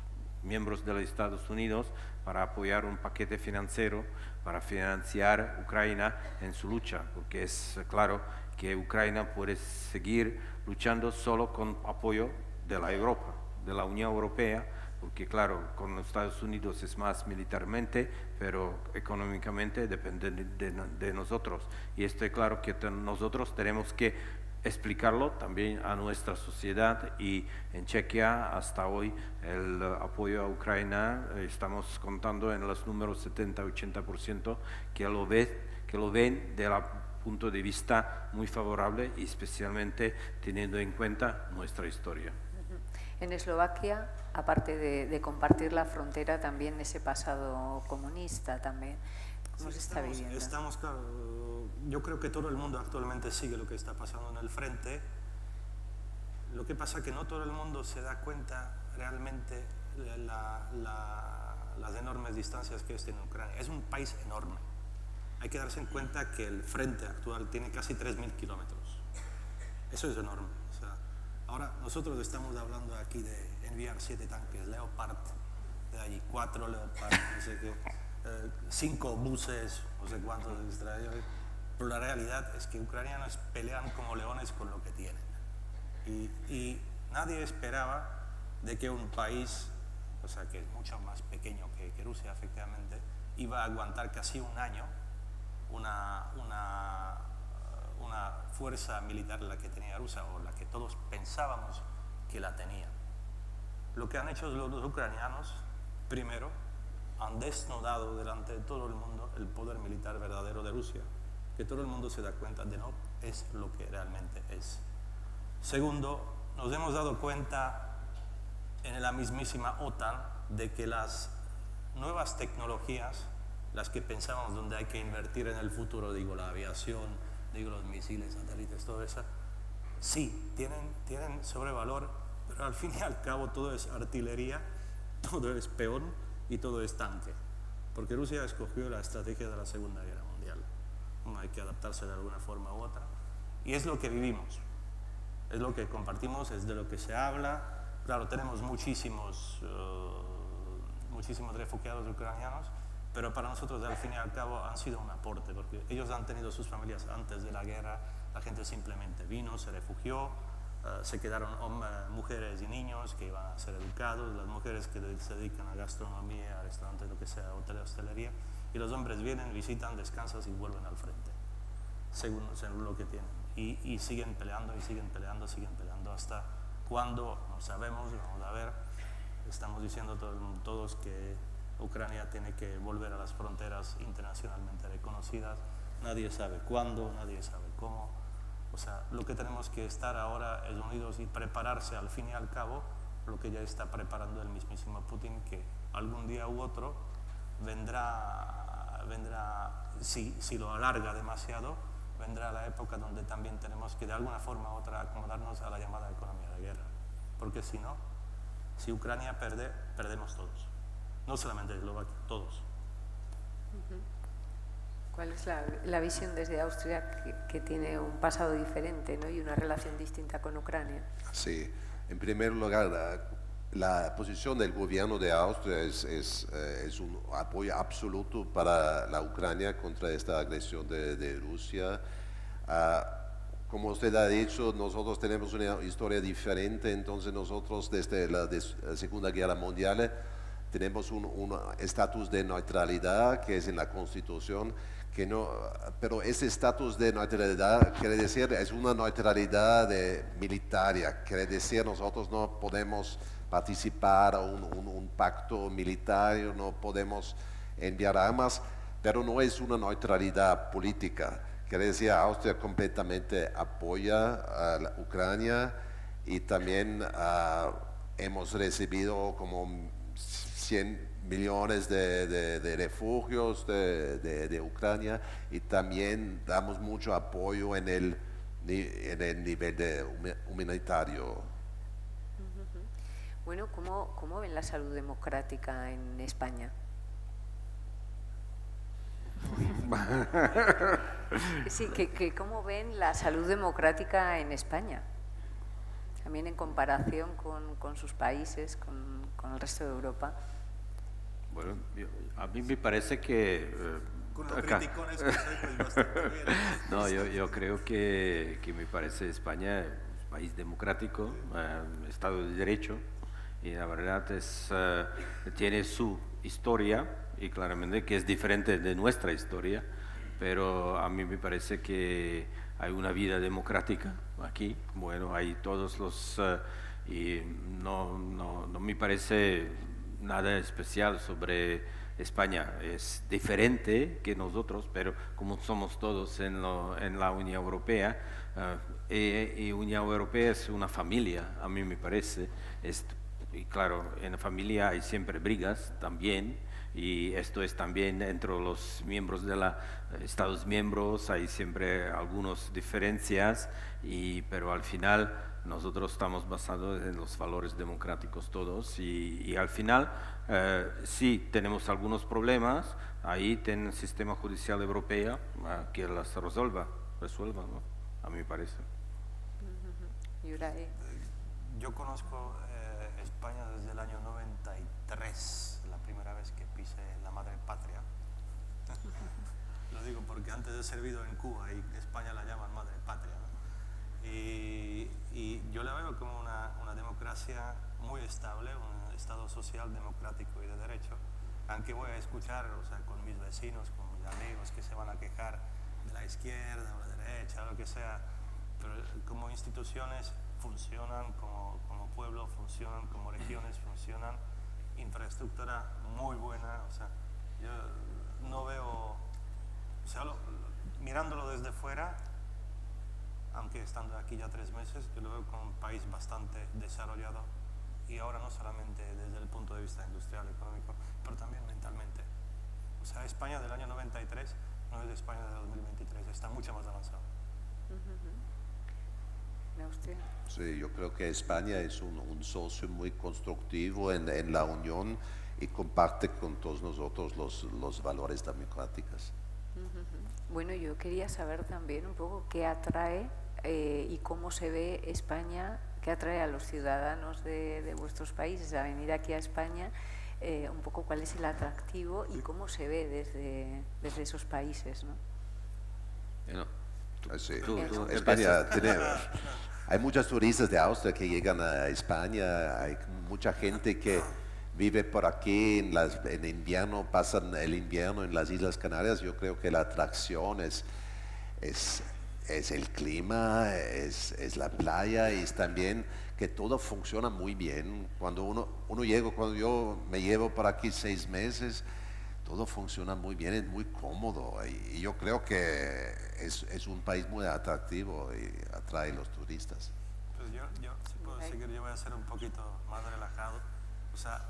miembros de los Estados Unidos para apoyar un paquete financiero para financiar a Ucrania en su lucha, porque es claro que Ucrania puede seguir luchando solo con apoyo de la Europa, de la Unión Europea, porque claro, con los Estados Unidos es más militarmente, pero económicamente depende de nosotros. Y esto es claro que nosotros tenemos que explicarlo también a nuestra sociedad, y en Chequia hasta hoy el apoyo a Ucrania estamos contando en los números 70-80% que lo ven del punto de vista muy favorable, y especialmente teniendo en cuenta nuestra historia.
En Eslovaquia, aparte de compartir la frontera, también ese pasado comunista también. ¿Cómo se está viviendo?
Estamos, claro, yo creo que todo el mundo actualmente sigue lo que está pasando en el frente. Lo que pasa es que no todo el mundo se da cuenta realmente las enormes distancias que tiene Ucrania. Es un país enorme. Hay que darse en cuenta que el frente actual tiene casi 3.000 kilómetros. Eso es enorme. O sea, ahora nosotros estamos hablando aquí de enviar 7 tanques Leopard, de allí 4 Leopard, no sé qué, 5 buses, no sé cuántos extraños. Pero la realidad es que ucranianos pelean como leones con lo que tienen. Y nadie esperaba de que un país, o sea, que es mucho más pequeño que Rusia, efectivamente, iba a aguantar casi un año una fuerza militar la que tenía Rusia, o la que todos pensábamos que la tenía. Lo que han hecho los ucranianos, primero, han desnudado delante de todo el mundo el poder militar verdadero de Rusia, que todo el mundo se da cuenta de no es lo que realmente es. Segundo, nos hemos dado cuenta en la mismísima OTAN de que las nuevas tecnologías, las que pensábamos donde hay que invertir en el futuro, digo la aviación, digo los misiles, satélites, todo eso, sí, tienen sobrevalor, pero al fin y al cabo todo es artillería, todo es peón y todo es tanque, porque Rusia escogió la estrategia de la Segunda Guerra Mundial. Hay que adaptarse de alguna forma u otra, y es lo que vivimos, es lo que compartimos, es de lo que se habla. Claro, tenemos muchísimos refugiados ucranianos, pero para nosotros al fin y al cabo han sido un aporte, porque ellos han tenido sus familias antes de la guerra, la gente simplemente vino, se refugió, se quedaron mujeres y niños que iban a ser educados, las mujeres que se dedican a gastronomía, a restaurantes, lo que sea, hotel, hostelería, y los hombres vienen, visitan, descansan y vuelven al frente, según lo que tienen. Y siguen peleando, y siguen peleando, hasta cuando no sabemos, vamos a ver. Estamos diciendo todos que Ucrania tiene que volver a las fronteras internacionalmente reconocidas. Nadie sabe cuándo, nadie sabe cómo. O sea, lo que tenemos que estar ahora es unidos y prepararse al fin y al cabo lo que ya está preparando el mismísimo Putin, que algún día u otro vendrá si lo alarga demasiado, vendrá la época donde también tenemos que de alguna forma u otra acomodarnos a la llamada economía de guerra. Porque si no, si Ucrania pierde, perdemos todos. No solamente Eslovaquia, todos.
¿Cuál es la visión desde Austria, que tiene un pasado diferente, ¿no? Y una relación distinta con Ucrania?
Sí, en primer lugar, la posición del gobierno de Austria es un apoyo absoluto para la Ucrania contra esta agresión de Rusia. Como usted ha dicho, nosotros tenemos una historia diferente, entonces nosotros desde la Segunda Guerra Mundial tenemos un estatus de neutralidad que es en la Constitución, pero ese estatus de neutralidad quiere decir, es una neutralidad militar, quiere decir nosotros no podemos participar en un pacto militar, no podemos enviar armas, pero no es una neutralidad política. Quiere decir, Austria completamente apoya a la Ucrania y también hemos recibido como 100 millones de refugios de Ucrania, y también damos mucho apoyo en el nivel humanitario.
Bueno, ¿cómo ven la salud democrática en España? Sí, ¿cómo ven la salud democrática en España? También en comparación con sus países, con el resto de Europa.
Bueno, a mí me parece que...
con los criticones que soy, pues bastante bien.
No, yo creo que me parece España un país democrático, Estado de Derecho, y la verdad tiene su historia, y claramente que es diferente de nuestra historia, pero a mí me parece que hay una vida democrática aquí. Bueno, hay todos los... y no me parece nada especial sobre España. Es diferente que nosotros, pero como somos todos en la Unión Europea, y Unión Europea es una familia, a mí me parece. Y claro, en la familia hay siempre brigas también, y esto es también entre los miembros de los Estados miembros, hay siempre algunas diferencias, pero al final nosotros estamos basados en los valores democráticos todos y al final sí tenemos algunos problemas, ahí tiene el sistema judicial europeo que las resuelva, ¿no? A mí me parece.
Yo conozco España desde el año 93, la primera vez que pisé la madre patria. Lo digo porque antes he servido en Cuba y España la llaman madre patria, ¿no? Y yo la veo como una democracia muy estable, un estado social, democrático y de derecho, aunque voy a escuchar, o sea, con mis vecinos, con mis amigos que se van a quejar de la izquierda o la derecha, lo que sea, pero como instituciones funcionan, como pueblo funcionan, como regiones funcionan, infraestructura muy buena, o sea, yo no veo, o sea, mirándolo desde fuera, aunque estando aquí ya 3 meses, yo lo veo como un país bastante desarrollado y ahora no solamente desde el punto de vista industrial, económico, pero también mentalmente. O sea, España del año 93 no es España de 2023, está mucho más avanzado.
Sí, yo creo que España es un socio muy constructivo en la Unión y comparte con todos nosotros los valores democráticos.
Bueno, yo quería saber también un poco qué atrae y cómo se ve España, qué atrae a los ciudadanos de vuestros países a venir aquí a España, un poco cuál es el atractivo y cómo se ve desde esos países, ¿no?
Sí. España tiene, hay muchos turistas de Austria que llegan a España, hay mucha gente que vive por aquí en invierno, pasan el invierno en las Islas Canarias. Yo creo que la atracción es el clima, es la playa y es también que todo funciona muy bien. Cuando cuando yo me llevo por aquí 6 meses, todo funciona muy bien, es muy cómodo y yo creo que es un país muy atractivo y atrae a los turistas.
Pues yo si puedo seguir, yo voy a ser un poquito más relajado. O sea,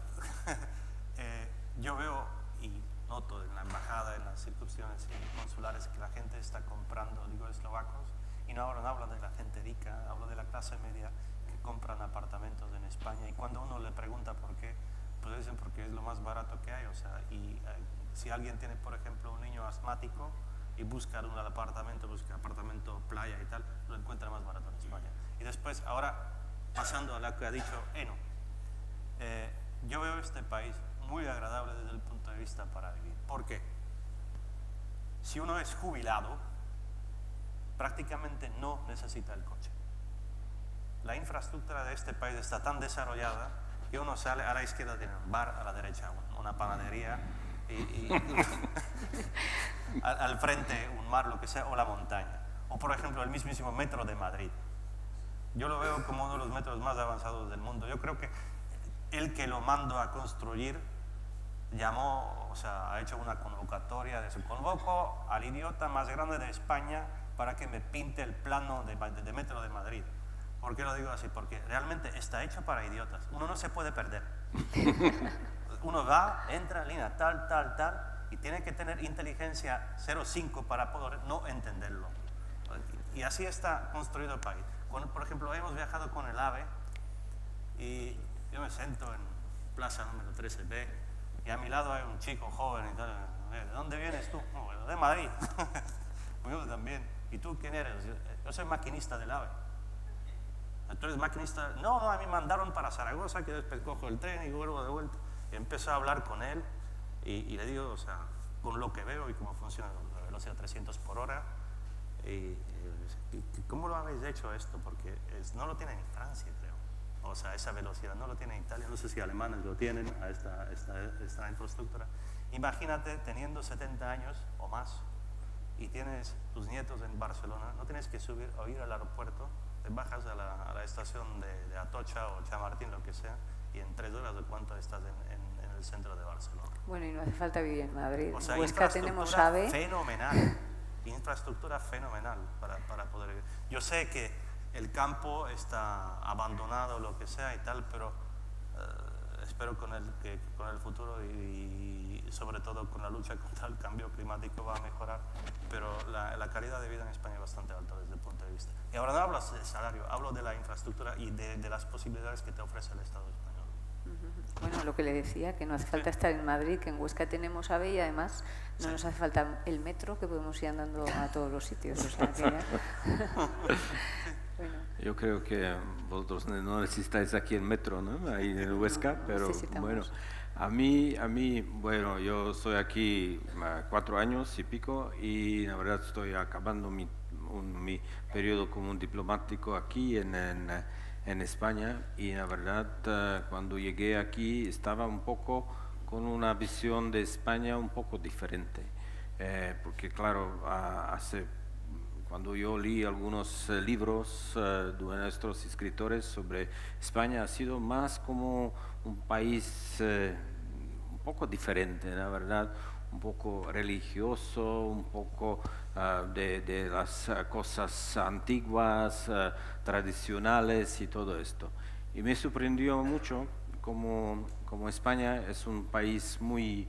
yo veo y noto en la embajada, en las circunscripciones consulares que la gente está comprando, digo, eslovacos, y no hablo de la gente rica, hablo de la clase media que compran apartamentos en España y cuando uno le pregunta por qué, pues dicen porque es lo más barato que hay, o sea, y si alguien tiene, por ejemplo, un niño asmático y busca un apartamento, busca apartamento playa y tal, lo encuentra más barato en España. Y después, ahora, pasando a lo que ha dicho Eno, yo veo este país muy agradable desde el punto de vista para vivir. ¿Por qué? Si uno es jubilado, prácticamente no necesita el coche. La infraestructura de este país está tan desarrollada que uno sale a la izquierda, tiene un bar, a la derecha una panadería y al frente un mar, lo que sea, o la montaña. O por ejemplo el mismísimo metro de Madrid. Yo lo veo como uno de los metros más avanzados del mundo. Yo creo que el que lo mandó a construir llamó, o sea, ha hecho una convocatoria de su convoco al idiota más grande de España para que me pinte el plano de metro de Madrid. ¿Por qué lo digo así? Porque realmente está hecho para idiotas. Uno no se puede perder. Uno va, entra en línea tal, y tiene que tener inteligencia 0,5 para poder no entenderlo. Y así está construido el país. Por ejemplo, hemos viajado con el AVE y yo me siento en plaza número 13B y a mi lado hay un chico joven y tal. ¿De dónde vienes tú? No, bueno, de Madrid. Yo también. ¿Y tú quién eres? Yo soy maquinista del AVE. ¿Tú eres maquinista? No, a mí me mandaron para Zaragoza, que después cojo el tren y vuelvo de vuelta. Y empiezo a hablar con él y le digo, o sea, con lo que veo y cómo funciona la velocidad 300 por hora. Y ¿cómo lo habéis hecho esto? Porque no lo tienen en Francia, creo. O sea, esa velocidad no lo tiene en Italia, no sé si alemanes lo tienen, a esta infraestructura. Imagínate teniendo 70 años o más y tienes tus nietos en Barcelona, no tienes que subir o ir al aeropuerto, te bajas a la estación de Atocha o Chamartín, lo que sea, y en 3 horas de cuánto estás en el centro de Barcelona.
Bueno, y no hace falta vivir en Madrid.
O sea,
en Huesca tenemos AVE.
Fenomenal, infraestructura fenomenal para poder vivir. Yo sé que el campo está abandonado, lo que sea y tal, pero espero que con el futuro y sobre todo con la lucha contra el cambio cambio climático va a mejorar, pero la calidad de vida en España es bastante alta desde el punto de vista. Y ahora no hablo del salario, hablo de la infraestructura y de las posibilidades que te ofrece el Estado español.
Bueno, lo que le decía, que no hace falta estar en Madrid, que en Huesca tenemos AVE y además no nos hace falta el metro, que podemos ir andando a todos los sitios. O sea, que ya... Bueno.
Yo creo que vosotros no necesitáis aquí el metro, ¿no? Ahí en Huesca, pero bueno, a mí, bueno, yo estoy aquí 4 años y pico y la verdad estoy acabando mi periodo como un diplomático aquí en España y la verdad cuando llegué aquí estaba un poco con una visión de España un poco diferente, porque claro, cuando yo leí algunos libros de nuestros escritores sobre España, ha sido más como un país un poco diferente, la verdad, un poco religioso, un poco de las cosas antiguas, tradicionales y todo esto. Y me sorprendió mucho como España es un país muy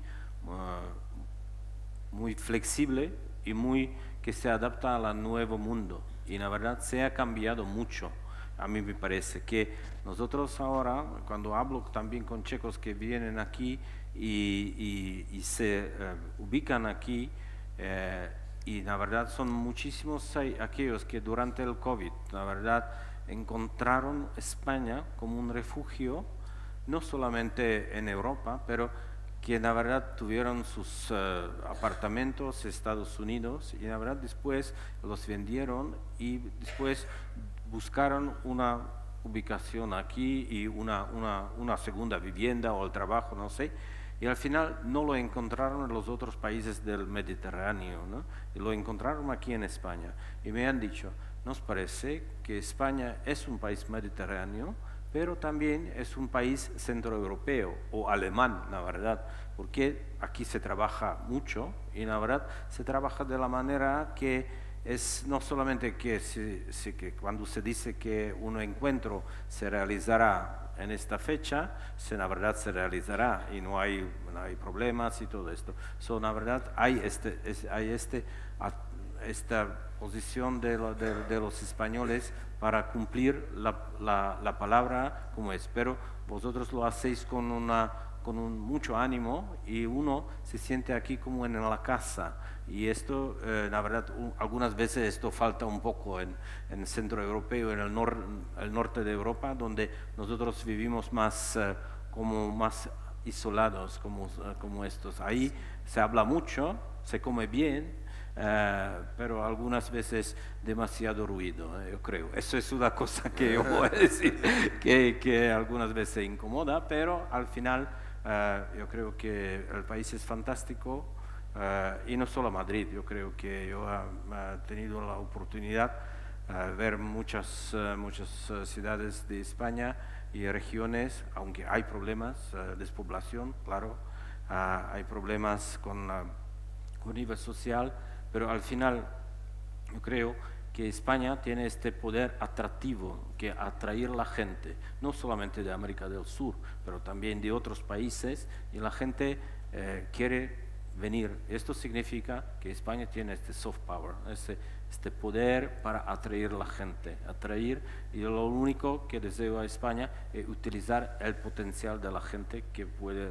flexible y que se adapta al nuevo mundo. Y la verdad se ha cambiado mucho. A mí me parece que nosotros ahora, cuando hablo también con checos que vienen aquí y se ubican aquí, y la verdad son muchísimos aquellos que durante el COVID, la verdad, encontraron España como un refugio, no solamente en Europa, pero que la verdad tuvieron sus apartamentos en Estados Unidos y la verdad después los vendieron y después buscaron una ubicación aquí y una segunda vivienda o el trabajo, no sé, y al final no lo encontraron en los otros países del Mediterráneo, ¿no? Y lo encontraron aquí en España. Y me han dicho, nos parece que España es un país mediterráneo, pero también es un país centroeuropeo o alemán, la verdad, porque aquí se trabaja mucho y la verdad se trabaja de la manera que es no solamente que cuando se dice que un encuentro se realizará en esta fecha, la verdad se realizará y no hay problemas y todo esto. La verdad hay esta posición de los españoles para cumplir la palabra como es, pero vosotros lo hacéis con mucho ánimo y uno se siente aquí como en la casa y esto, la verdad, algunas veces esto falta un poco en el centro europeo, en el norte de Europa, donde nosotros vivimos más isolados como estos. Ahí se habla mucho, se come bien, pero algunas veces demasiado ruido, yo creo. Eso es una cosa que yo voy a decir, que algunas veces incomoda, pero al final yo creo que el país es fantástico y no solo Madrid. Yo creo que yo he tenido la oportunidad de ver muchas ciudades de España y regiones, aunque hay problemas, despoblación, claro, hay problemas con nivel social, pero al final yo creo que España tiene este poder atractivo que atraer a la gente, no solamente de América del Sur, pero también de otros países, y la gente quiere venir. Esto significa que España tiene este soft power, este poder para atraer a la gente, y lo único que deseo a España es utilizar el potencial de la gente que puede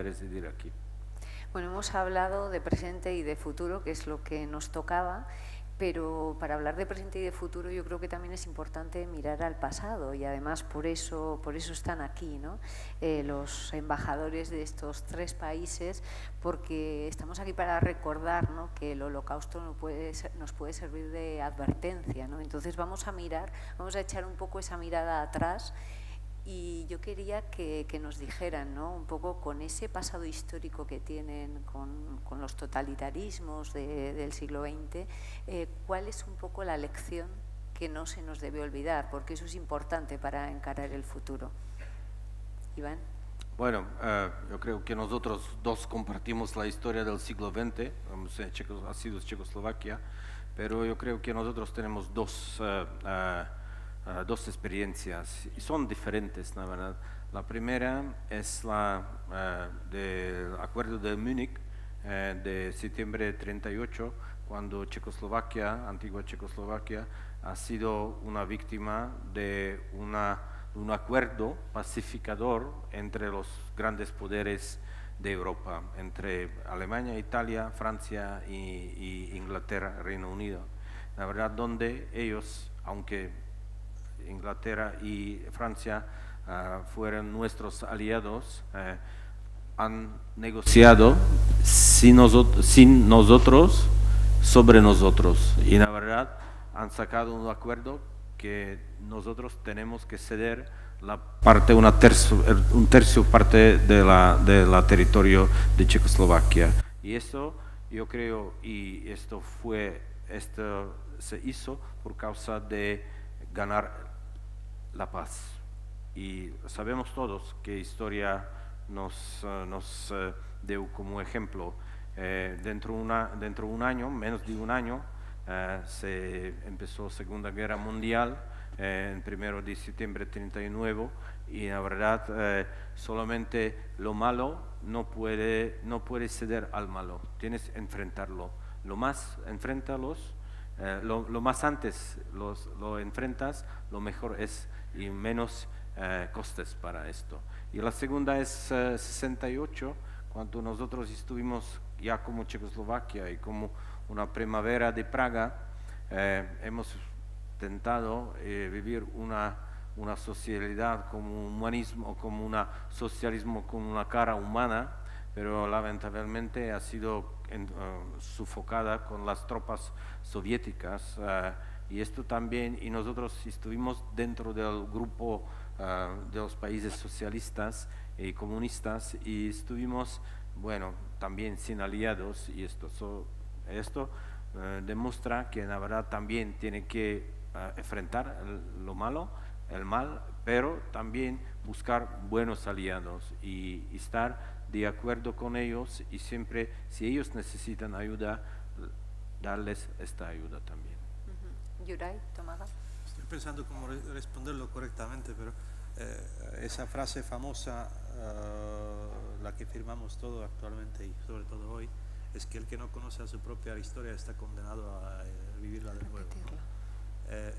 residir aquí.
Bueno, hemos hablado de presente y de futuro, que es lo que nos tocaba, pero para hablar de presente y de futuro yo creo que también es importante mirar al pasado y además por eso están aquí, ¿no? Los embajadores de estos 3 países, porque estamos aquí para recordar, ¿no?, que el Holocausto nos puede servir de advertencia, ¿no? Entonces vamos a echar un poco esa mirada atrás. Y yo quería que nos dijeran, ¿no?, un poco con ese pasado histórico que tienen, con los totalitarismos del siglo XX, cuál es un poco la lección que no se nos debe olvidar, porque eso es importante para encarar el futuro. Iván.
Bueno, yo creo que nosotros dos compartimos la historia del siglo XX, ha sido Checoslovaquia, pero yo creo que nosotros tenemos dos experiencias y son diferentes, la verdad. La primera es la del Acuerdo de Múnich de septiembre de 38, cuando Checoslovaquia, antigua Checoslovaquia, ha sido una víctima de un acuerdo pacificador entre los grandes poderes de Europa, entre Alemania, Italia, Francia y Inglaterra, Reino Unido. La verdad, donde ellos, aunque Inglaterra y Francia fueron nuestros aliados, han negociado sin nosotros, sobre nosotros. Y la verdad, han sacado un acuerdo que nosotros tenemos que ceder un tercio parte de la territorio de Checoslovaquia. Y eso, yo creo, y esto se hizo por causa de ganar la paz. Y sabemos todos que historia nos dio como ejemplo. Dentro de un año, menos de un año, se empezó Segunda Guerra Mundial, el 1 de septiembre de 39, y la verdad solamente lo malo no puede ceder al malo, tienes que enfrentarlo. Lo más antes lo enfrentas, lo mejor es y menos costes para esto. Y la segunda es 68, cuando nosotros estuvimos ya como Checoslovaquia y como una primavera de Praga, hemos intentado vivir una sociedad como un humanismo, como un socialismo con una cara humana, pero lamentablemente ha sido sufocada con las tropas soviéticas, y esto también, y nosotros estuvimos dentro del grupo de los países socialistas y comunistas, y estuvimos, bueno, también sin aliados, y esto demuestra que la verdad también tiene que enfrentar lo malo, el mal, pero también buscar buenos aliados y estar de acuerdo con ellos, y siempre, si ellos necesitan ayuda, darles esta ayuda también.
Yuray, Tomada.
Estoy pensando cómo responderlo correctamente, pero esa frase famosa, la que firmamos todos actualmente y sobre todo hoy, es que el que no conoce a su propia historia está condenado a vivirla de nuevo, ¿no?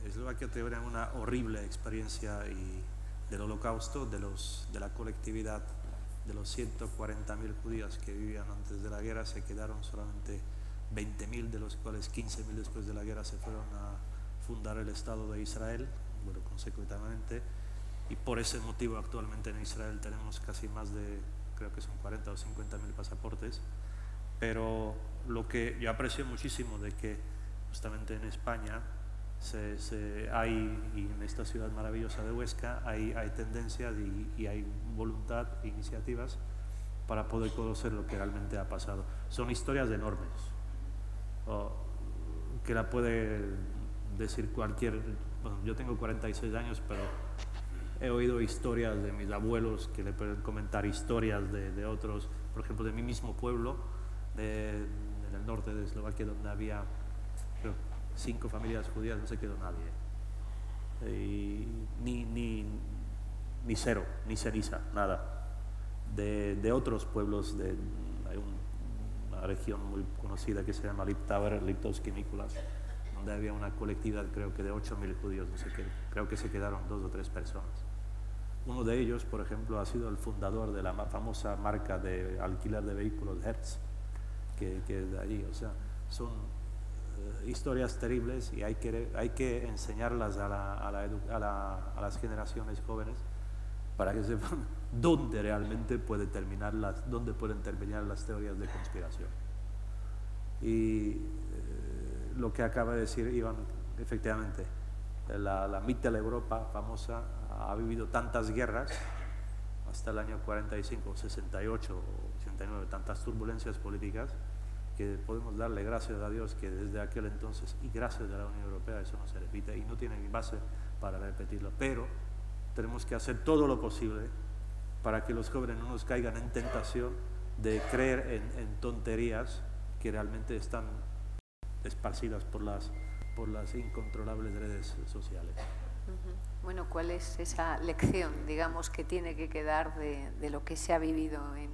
Eslovaquia tuvo una horrible experiencia del holocausto, de la colectividad, de los 140.000 judíos que vivían antes de la guerra, se quedaron solamente 20.000, de los cuales 15.000 después de la guerra se fueron a fundar el Estado de Israel, bueno, consecutivamente, y por ese motivo actualmente en Israel tenemos casi más de, creo que son 40 o 50.000 pasaportes. Pero lo que yo aprecio muchísimo de que justamente en España hay, y en esta ciudad maravillosa de Huesca, hay tendencias y hay voluntad e iniciativas para poder conocer lo que realmente ha pasado. Son historias enormes, que la puede decir cualquier... Bueno, yo tengo 46 años, pero he oído historias de mis abuelos que le pueden comentar historias de otros, por ejemplo, de mi mismo pueblo, en el norte de Eslovaquia, donde había, creo, 5 familias judías, no se quedó nadie. Ni cero, ni ceniza, nada. De otros pueblos, hay una región muy conocida que se llama Liptauer, Liptovský Mikuláš, donde había una colectividad, creo que de 8.000 judíos, no sé qué, creo que se quedaron 2 o 3 personas. Uno de ellos, por ejemplo, ha sido el fundador de la famosa marca de alquiler de vehículos Hertz, que es de allí. O sea, son historias terribles y hay que enseñarlas a las generaciones jóvenes para que sepan dónde realmente pueden terminar las teorías de conspiración. Y lo que acaba de decir Iván, efectivamente, la Mitteleuropa famosa ha vivido tantas guerras hasta el año 45, 68, 89, tantas turbulencias políticas, que podemos darle gracias a Dios que desde aquel entonces, y gracias a la Unión Europea, eso no se repite y no tiene base para repetirlo. Pero tenemos que hacer todo lo posible para que los jóvenes no nos caigan en tentación de creer en tonterías que realmente están esparcidas por las incontrolables redes sociales.
Bueno, ¿cuál es esa lección, digamos, que tiene que quedar de lo que se ha vivido en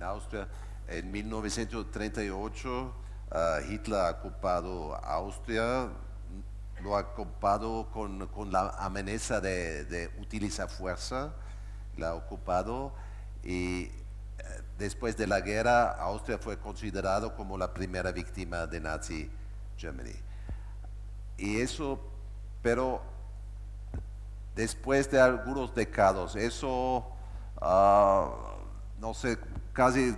Austria? En 1938 Hitler ha ocupado Austria, lo ha ocupado con la amenaza de utilizar fuerza, la ha ocupado y después de la guerra Austria fue considerado como la primera víctima de Nazi Germany. Y eso, pero después de algunos décadas, eso, no sé, casi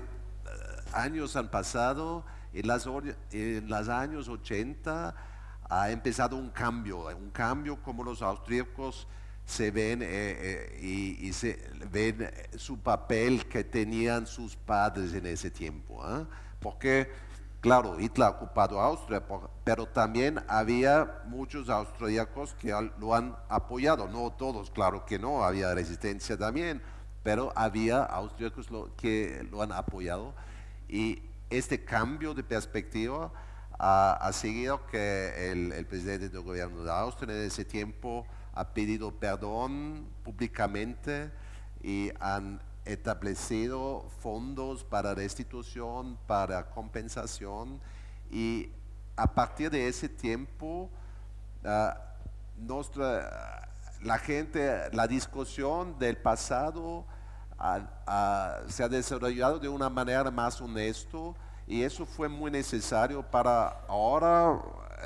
años han pasado, en los años 80 ha empezado un cambio como los austríacos se ven y se ven su papel que tenían sus padres en ese tiempo. Porque, claro, Hitler ha ocupado Austria, pero también había muchos austríacos que lo han apoyado, no todos, claro que no, había resistencia también, pero había austríacos que lo han apoyado. Y este cambio de perspectiva ha seguido que el presidente del gobierno de Austria en ese tiempo ha pedido perdón públicamente y han establecido fondos para restitución, para compensación, y a partir de ese tiempo la discusión del pasado se ha desarrollado de una manera más honesta, y eso fue muy necesario para ahora.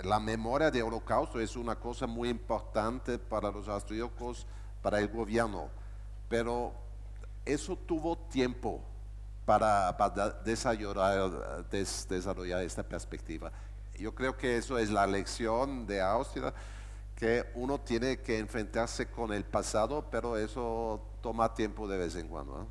La memoria del Holocausto es una cosa muy importante para los austríacos, para el gobierno, pero eso tuvo tiempo para desarrollar esta perspectiva. Yo creo que eso es la lección de Austria, que uno tiene que enfrentarse con el pasado, pero eso toma tiempo de vez en cuando.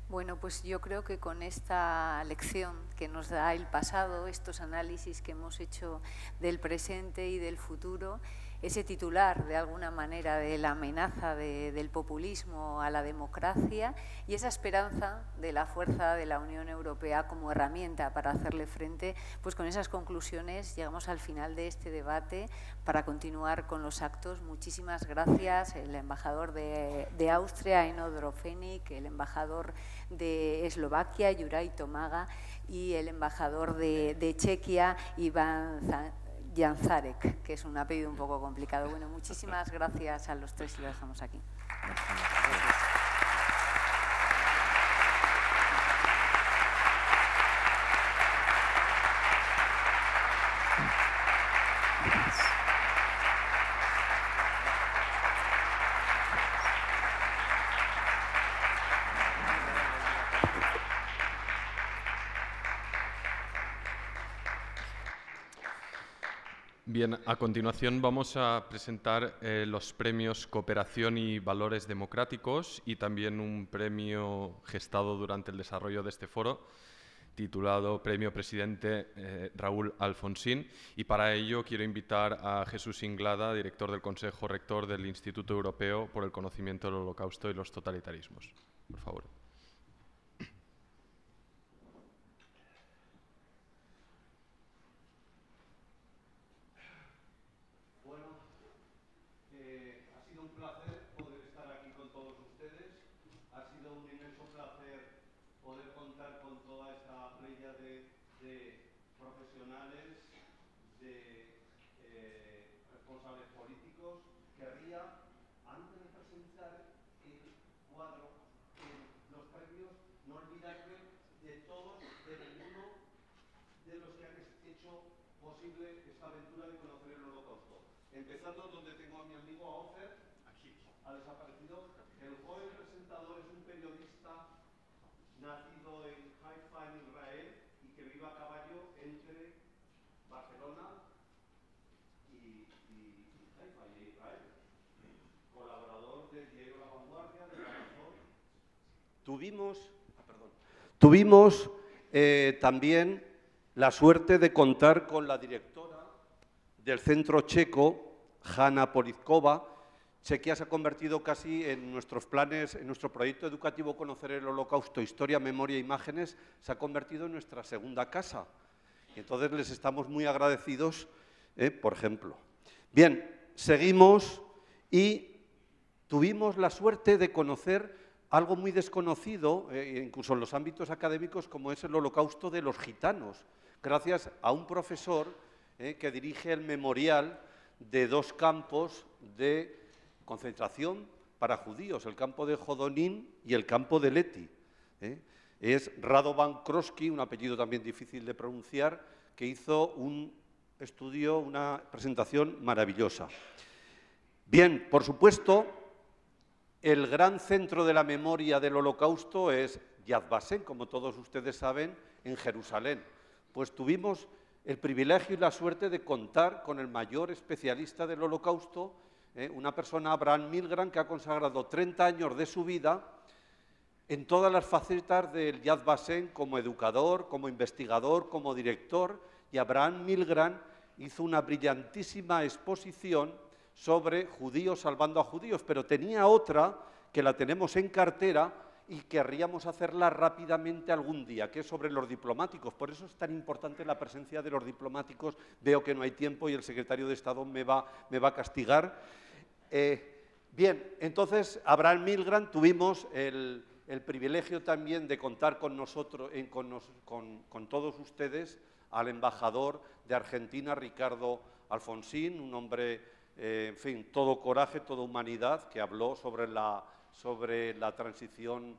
Bueno, pues yo creo que con esta lección que nos da el pasado, estos análisis que hemos hecho del presente y del futuro, ese titular de alguna manera de la amenaza del populismo a la democracia y esa esperanza de la fuerza de la Unión Europea como herramienta para hacerle frente, pues con esas conclusiones llegamos al final de este debate para continuar con los actos. Muchísimas gracias, el embajador de Austria, Eno Drofenik, el embajador de Eslovaquia, Juraj Tomaga, y el embajador de Chequia, Iván Janzarek, que es un apellido un poco complicado. Bueno, muchísimas gracias a los tres y lo dejamos aquí.
Bien, a continuación vamos a presentar los premios Cooperación y Valores Democráticos y también un premio gestado durante el desarrollo de este foro titulado Premio Presidente Raúl Alfonsín, y para ello quiero invitar a Jesús Inglada, director del Consejo Rector del Instituto Europeo por el Conocimiento del Holocausto y los Totalitarismos. Por favor.
Empezando donde tengo a mi amigo Ofer, aquí, ha desaparecido. El joven presentador es un periodista nacido en Haifa, en Israel, y que vive a caballo entre Barcelona y Haifa y Israel. Colaborador del diario La Vanguardia, de La Razón.
Tuvimos también la suerte de contar con la directora del Centro Checo, Hanna Polizkova. Chequia se ha convertido casi en nuestros planes, en nuestro proyecto educativo Conocer el Holocausto, Historia, Memoria e Imágenes, se ha convertido en nuestra segunda casa. Y entonces les estamos muy agradecidos, por ejemplo. Bien, seguimos y tuvimos la suerte de conocer algo muy desconocido, incluso en los ámbitos académicos, como es el Holocausto de los gitanos, gracias a un profesor que dirige el memorial de 2 campos de concentración para judíos, el campo de Jodonín y el campo de Leti. Es Radovan Kroski, un apellido también difícil de pronunciar, que hizo un estudio, una presentación maravillosa. Bien, por supuesto, el gran centro de la memoria del Holocausto es Yad Vashem, como todos ustedes saben, en Jerusalén. Pues tuvimos el privilegio y la suerte de contar con el mayor especialista del Holocausto, una persona, Abraham Milgram, que ha consagrado 30 años de su vida en todas las facetas del Yad Vashem, como educador, como investigador, como director, y Abraham Milgram hizo una brillantísima exposición sobre judíos salvando a judíos, pero tenía otra que la tenemos en cartera y querríamos hacerla rápidamente algún día, que es sobre los diplomáticos. Por eso es tan importante la presencia de los diplomáticos. Veo que no hay tiempo y el secretario de Estado me va a castigar. Bien, entonces, Abraham Milgram, tuvimos el privilegio también de contar con nosotros, con todos ustedes, al embajador de Argentina, Ricardo Alfonsín, un hombre, en fin, todo coraje, toda humanidad, que habló sobre la transición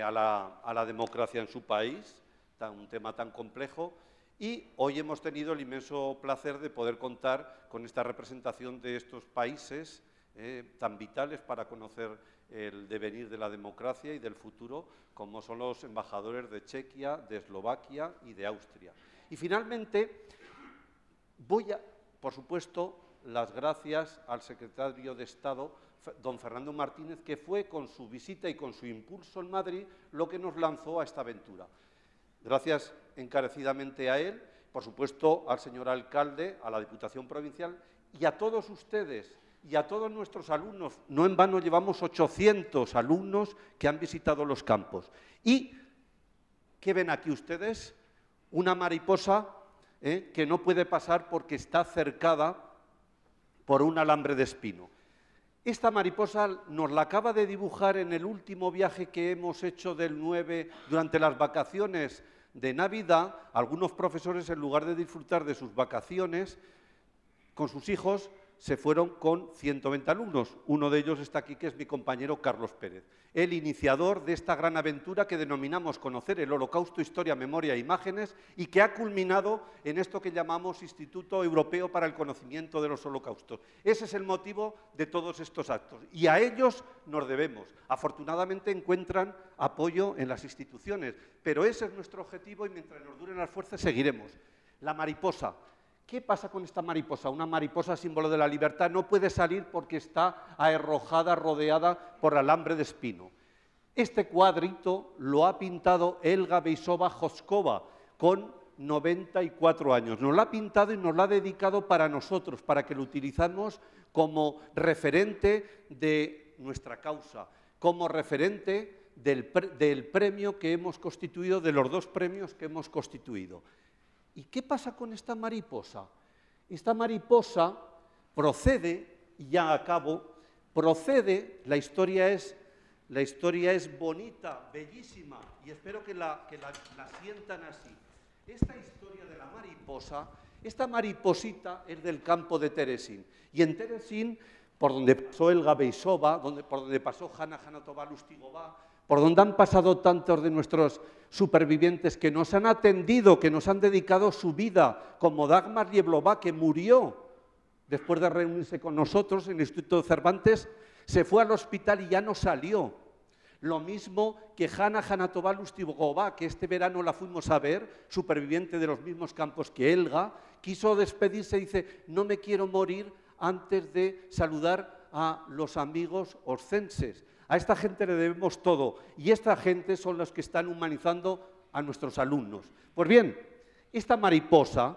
a la democracia en su país, un tema tan complejo. Y hoy hemos tenido el inmenso placer de poder contar con esta representación de estos países tan vitales para conocer el devenir de la democracia y del futuro, como son los embajadores de Chequia, de Eslovaquia y de Austria. Y finalmente, por supuesto, las gracias al secretario de Estado, don Fernando Martínez, que fue con su visita y con su impulso en Madrid lo que nos lanzó a esta aventura. Gracias encarecidamente a él, por supuesto al señor alcalde, a la Diputación Provincial y a todos ustedes y a todos nuestros alumnos. No en vano llevamos 800 alumnos que han visitado los campos. ¿Y qué ven aquí ustedes? Una mariposa que no puede pasar porque está cercada por un alambre de espino. Esta mariposa nos la acaba de dibujar en el último viaje que hemos hecho del 9 durante las vacaciones de Navidad. Algunos profesores, en lugar de disfrutar de sus vacaciones con sus hijos, se fueron con 120 alumnos. Uno de ellos está aquí, que es mi compañero Carlos Pérez, el iniciador de esta gran aventura que denominamos Conocer el Holocausto, Historia, Memoria e Imágenes, y que ha culminado en esto que llamamos Instituto Europeo para el Conocimiento de los Holocaustos. Ese es el motivo de todos estos actos y a ellos nos debemos. Afortunadamente encuentran apoyo en las instituciones, pero ese es nuestro objetivo y mientras nos duren las fuerzas seguiremos. La mariposa. ¿Qué pasa con esta mariposa? Una mariposa símbolo de la libertad no puede salir porque está aherrojada, rodeada por alambre de espino. Este cuadrito lo ha pintado Elga Beisova-Joskova con 94 años. Nos lo ha pintado y nos lo ha dedicado para nosotros, para que lo utilizamos como referente de nuestra causa, como referente del premio que hemos constituido, de los 2 premios que hemos constituido. ¿Y qué pasa con esta mariposa? Esta mariposa procede, y ya acabo, procede, la historia es bonita, bellísima, y espero que la sientan así. Esta historia de la mariposa, esta mariposita es del campo de Teresín, y en Teresín, por donde pasó Elga Beisova, por donde pasó Hanna Tobalus-Tigova, por donde han pasado tantos de nuestros supervivientes que nos han atendido, que nos han dedicado su vida, como Dagmar Lieblova, que murió después de reunirse con nosotros en el Instituto Cervantes, se fue al hospital y ya no salió. Lo mismo que Hanna Tobalus-Tigova, que este verano la fuimos a ver, superviviente de los mismos campos que Elga, quiso despedirse y dice: no me quiero morir antes de saludar a los amigos oscenses. A esta gente le debemos todo y esta gente son los que están humanizando a nuestros alumnos. Pues bien, esta mariposa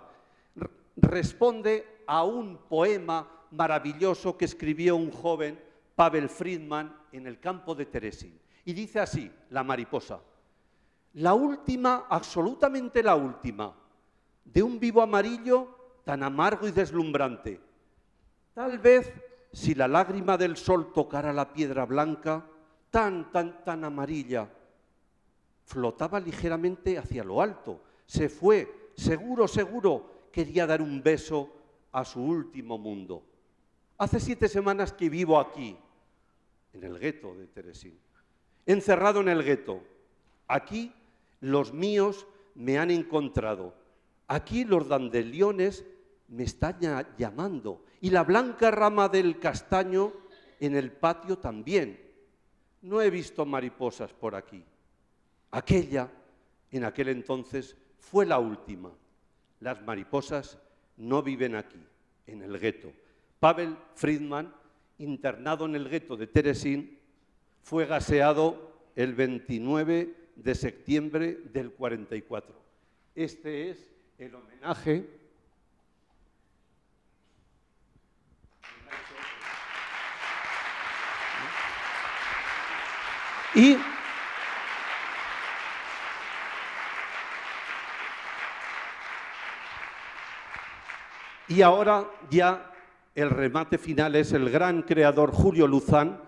responde a un poema maravilloso que escribió un joven, Pavel Friedman, en el campo de Teresín. Y dice así, la mariposa: la última, absolutamente la última, de un vivo amarillo tan amargo y deslumbrante. Tal vez, si la lágrima del sol tocara la piedra blanca, tan amarilla, flotaba ligeramente hacia lo alto. Se fue, seguro, quería dar un beso a su último mundo. Hace 7 semanas que vivo aquí, en el gueto de Terezín, encerrado en el gueto. Aquí los míos me han encontrado. Aquí los dandeliones me están llamando. Y la blanca rama del castaño en el patio también. No he visto mariposas por aquí. Aquella, en aquel entonces, fue la última. Las mariposas no viven aquí, en el gueto. Pavel Friedman, internado en el gueto de Terezín, fue gaseado el 29 de septiembre del 44. Este es el homenaje y ahora ya el remate final es el gran creador Julio Luzán,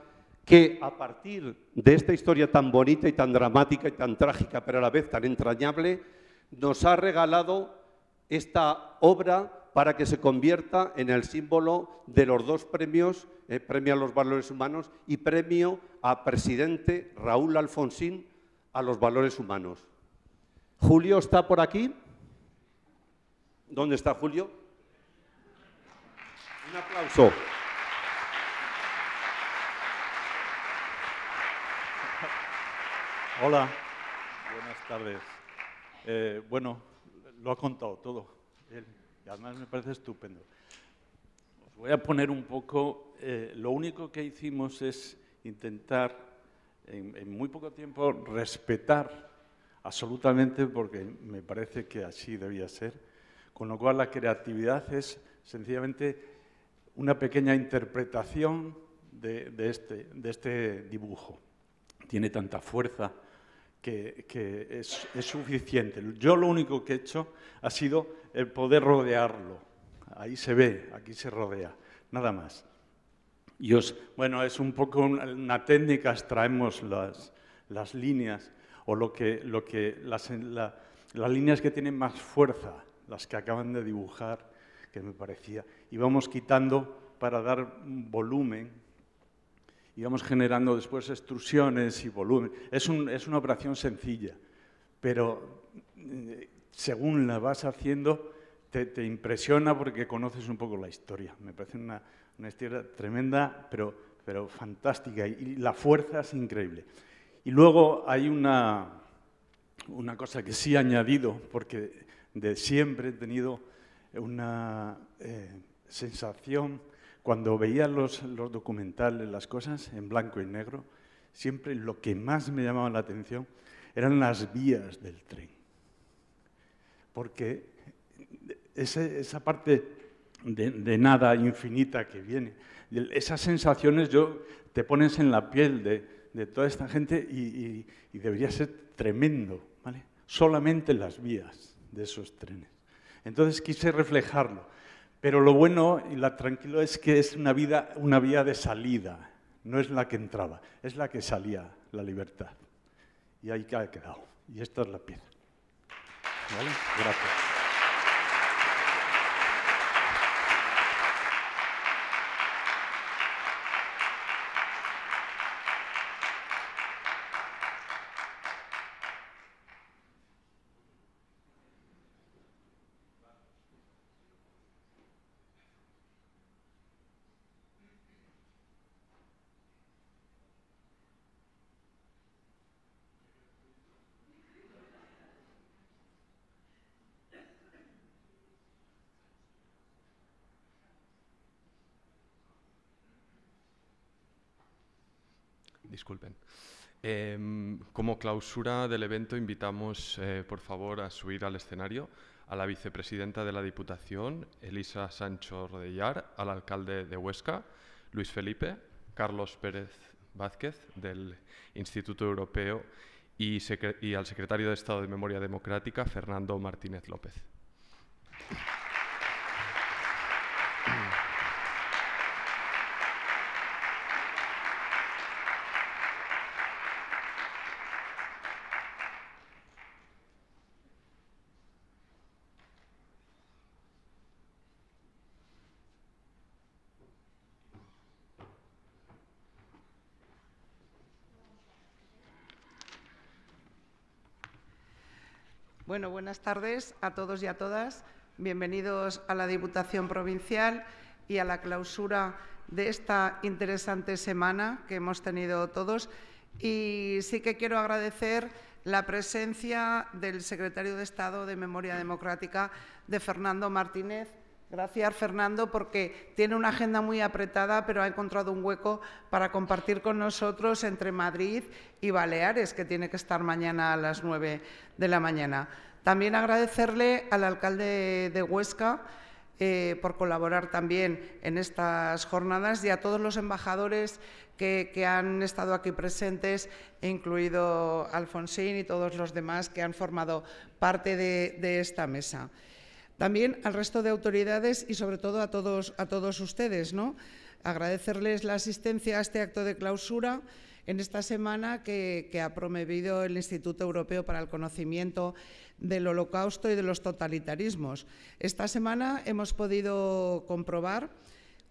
que a partir de esta historia tan bonita y tan dramática y tan trágica, pero a la vez tan entrañable, nos ha regalado esta obra para que se convierta en el símbolo de los 2 premios, Premio a los Valores Humanos y Premio a Presidente Raúl Alfonsín a los Valores Humanos. ¿Julio está por aquí? ¿Dónde está Julio? Un aplauso.
Hola, buenas tardes. Bueno, lo ha contado todo, él, y además me parece estupendo. Os voy a poner un poco, lo único que hicimos es intentar, en muy poco tiempo, respetar absolutamente, porque me parece que así debía ser, con lo cual la creatividad es sencillamente una pequeña interpretación de este dibujo. Tiene tanta fuerza que es suficiente. Yo lo único que he hecho ha sido el poder rodearlo. Ahí se ve, aquí se rodea, nada más. Y bueno, es un poco una técnica, extraemos las líneas o las líneas que tienen más fuerza, las que acaban de dibujar, que me parecía. Y vamos quitando para dar volumen. Y vamos generando después extrusiones y volumen. Es una operación sencilla, pero según la vas haciendo te impresiona porque conoces un poco la historia. Me parece una historia tremenda, pero fantástica, y la fuerza es increíble. Y luego hay una cosa que sí he añadido, porque de siempre he tenido una sensación. Cuando veía los documentales, las cosas en blanco y negro, siempre lo que más me llamaba la atención eran las vías del tren. Porque esa parte de nada infinita que viene, esas sensaciones te pones en la piel de toda esta gente y debería ser tremendo, ¿vale? Solamente las vías de esos trenes. Entonces quise reflejarlo. Pero lo bueno y la tranquilo es que es una vía de salida, no es la que entraba, es la que salía, la libertad. Y ahí ha quedado. Y esta es la pieza. ¿Vale? Gracias.
Disculpen. Como clausura del evento invitamos, por favor, a subir al escenario a la vicepresidenta de la Diputación, Elisa Sancho Rodellar, al alcalde de Huesca, Luis Felipe, Carlos Pérez Vázquez, del Instituto Europeo, y al secretario de Estado de Memoria Democrática, Fernando Martínez López.
Bueno, buenas tardes a todos y a todas. Bienvenidos a la Diputación Provincial y a la clausura de esta interesante semana que hemos tenido todos. Y sí que quiero agradecer la presencia del secretario de Estado de Memoria Democrática, de Fernando Martínez. Gracias, Fernando, porque tiene una agenda muy apretada, pero ha encontrado un hueco para compartir con nosotros entre Madrid y Baleares, que tiene que estar mañana a las 9 de la mañana. También agradecerle al alcalde de Huesca por colaborar también en estas jornadas y a todos los embajadores que han estado aquí presentes, incluido Alfonsín y todos los demás que han formado parte de esta mesa. También al resto de autoridades y sobre todo a todos ustedes, ¿no? Agradecerles la asistencia a este acto de clausura en esta semana que ha promovido el Instituto Europeo para el Conocimiento del Holocausto y de los Totalitarismos. Esta semana hemos podido comprobar,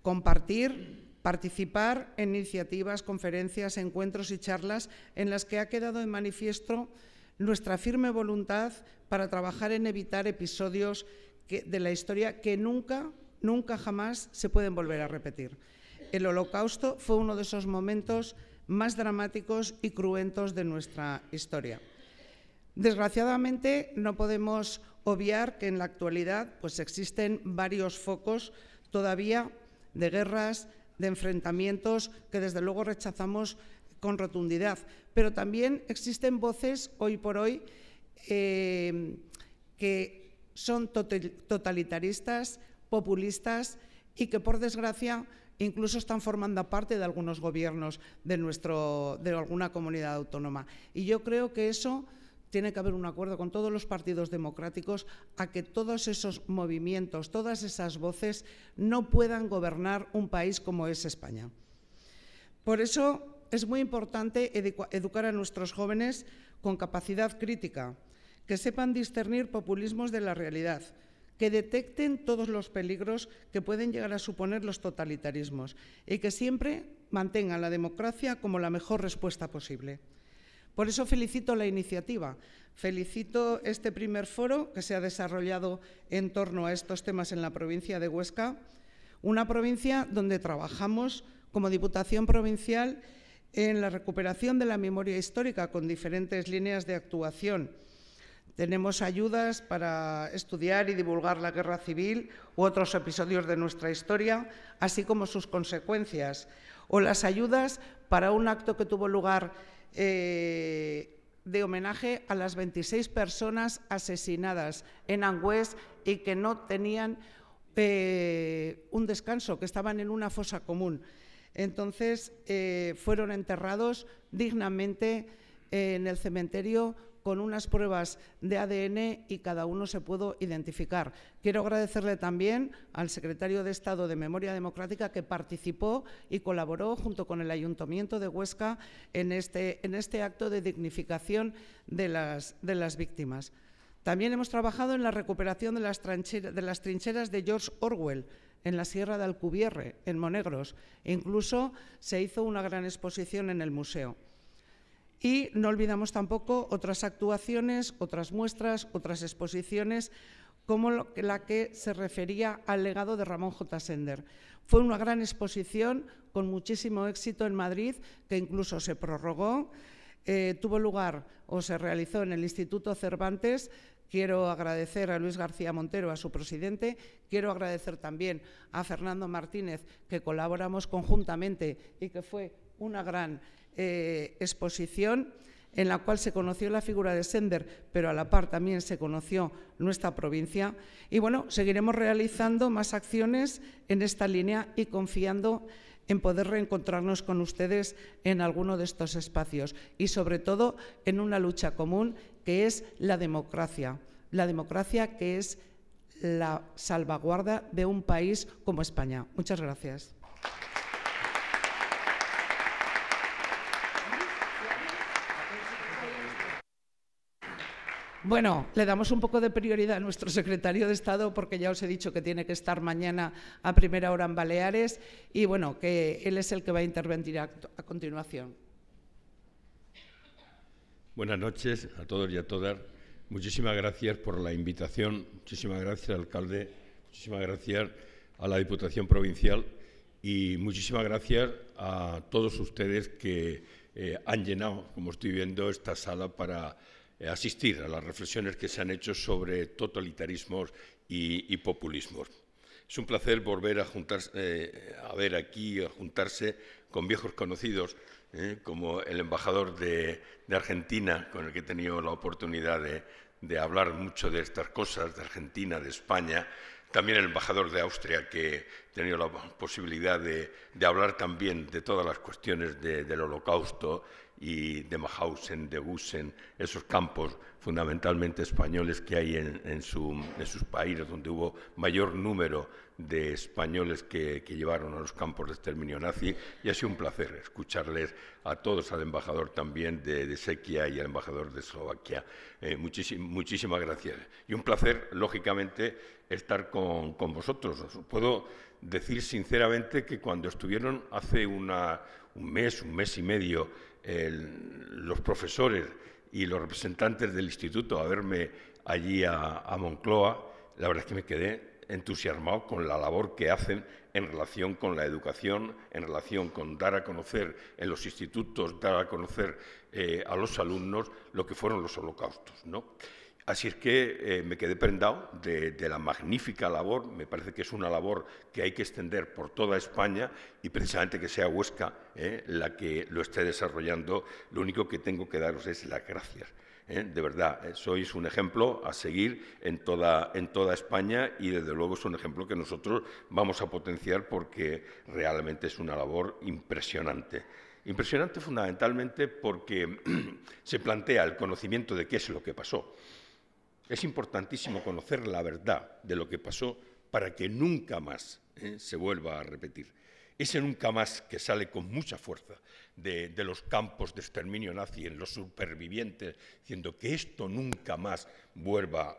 compartir, participar en iniciativas, conferencias, encuentros y charlas en las que ha quedado en manifiesto nuestra firme voluntad para trabajar en evitar episodios de la historia que nunca jamás se pueden volver a repetir. El Holocausto fue uno de esos momentos más dramáticos y cruentos de nuestra historia. Desgraciadamente, no podemos obviar que en la actualidad pues, existen varios focos todavía de guerras, de enfrentamientos que desde luego rechazamos con rotundidad, pero también existen voces hoy por hoy que son totalitaristas, populistas y que, por desgracia, incluso están formando parte de algunos gobiernos de alguna comunidad autónoma. Y yo creo que eso tiene que haber un acuerdo con todos los partidos democráticos a que todos esos movimientos, todas esas voces no puedan gobernar un país como es España. Por eso es muy importante educar a nuestros jóvenes con capacidad crítica, que sepan discernir populismos de la realidad, que detecten todos los peligros que pueden llegar a suponer los totalitarismos y que siempre mantengan la democracia como la mejor respuesta posible. Por eso felicito la iniciativa, felicito este primer foro que se ha desarrollado en torno a estos temas en la provincia de Huesca, una provincia donde trabajamos como Diputación Provincial en la recuperación de la memoria histórica con diferentes líneas de actuación. Tenemos ayudas para estudiar y divulgar la guerra civil u otros episodios de nuestra historia, así como sus consecuencias, o las ayudas para un acto que tuvo lugar de homenaje a las 26 personas asesinadas en Angüés y que no tenían un descanso, que estaban en una fosa común. Entonces, fueron enterrados dignamente en el cementerio con unas pruebas de ADN y cada uno se pudo identificar. Quiero agradecerle también al secretario de Estado de Memoria Democrática que participó y colaboró junto con el Ayuntamiento de Huesca en este acto de dignificación de las víctimas. También hemos trabajado en la recuperación de las trincheras de George Orwell en la Sierra de Alcubierre, en Monegros. Incluso se hizo una gran exposición en el museo. Y no olvidamos tampoco otras actuaciones, otras muestras, otras exposiciones, como la que se refería al legado de Ramón J. Sender. Fue una gran exposición con muchísimo éxito en Madrid, que incluso se prorrogó, tuvo lugar o se realizó en el Instituto Cervantes. Quiero agradecer a Luis García Montero, a su presidente. Quiero agradecer también a Fernando Martínez, que colaboramos conjuntamente y que fue una gran exposición en la cual se conoció la figura de Sender, pero a la par también se conoció nuestra provincia. Y bueno, seguiremos realizando más acciones en esta línea y confiando en poder reencontrarnos con ustedes en alguno de estos espacios y sobre todo en una lucha común que es la democracia que es la salvaguarda de un país como España. Muchas gracias. Bueno, le damos un poco de prioridad a nuestro secretario de Estado porque ya os he dicho que tiene que estar mañana a primera hora en Baleares y bueno, que él es el que va a intervenir a continuación.
Buenas noches a todos y a todas. Muchísimas gracias por la invitación, muchísimas gracias, alcalde, muchísimas gracias a la Diputación Provincial y muchísimas gracias a todos ustedes que han llenado, como estoy viendo, esta sala para asistir a las reflexiones que se han hecho sobre totalitarismos y populismos. Es un placer volver a juntarse, a ver aquí, a juntarse con viejos conocidos, como el embajador de Argentina, con el que he tenido la oportunidad de hablar mucho de estas cosas, de Argentina, de España, también el embajador de Austria, que he tenido la posibilidad de hablar también de todas las cuestiones del Holocausto y de Mauthausen, de Gusen, esos campos fundamentalmente españoles que hay en sus países, donde hubo mayor número de españoles que llevaron a los campos de exterminio nazi, y ha sido un placer escucharles a todos, al embajador también de Chequia y al embajador de Eslovaquia. Muchísimas gracias. Y un placer, lógicamente, estar con vosotros. Os puedo decir sinceramente que cuando estuvieron hace un mes y medio, los profesores y los representantes del instituto a verme allí a Moncloa, la verdad es que me quedé entusiasmado con la labor que hacen en relación con la educación, en relación con dar a conocer en los institutos, dar a conocer a los alumnos lo que fueron los holocaustos, ¿no? Así es que me quedé prendado de la magnífica labor. Me parece que es una labor que hay que extender por toda España y precisamente que sea Huesca la que lo esté desarrollando. Lo único que tengo que daros es las gracias. De verdad, sois un ejemplo a seguir en toda España y desde luego es un ejemplo que nosotros vamos a potenciar porque realmente es una labor impresionante. Impresionante fundamentalmente porque se plantea el conocimiento de qué es lo que pasó. Es importantísimo conocer la verdad de lo que pasó para que nunca más se vuelva a repetir. Ese nunca más que sale con mucha fuerza de los campos de exterminio nazi en los supervivientes, diciendo que esto nunca más vuelva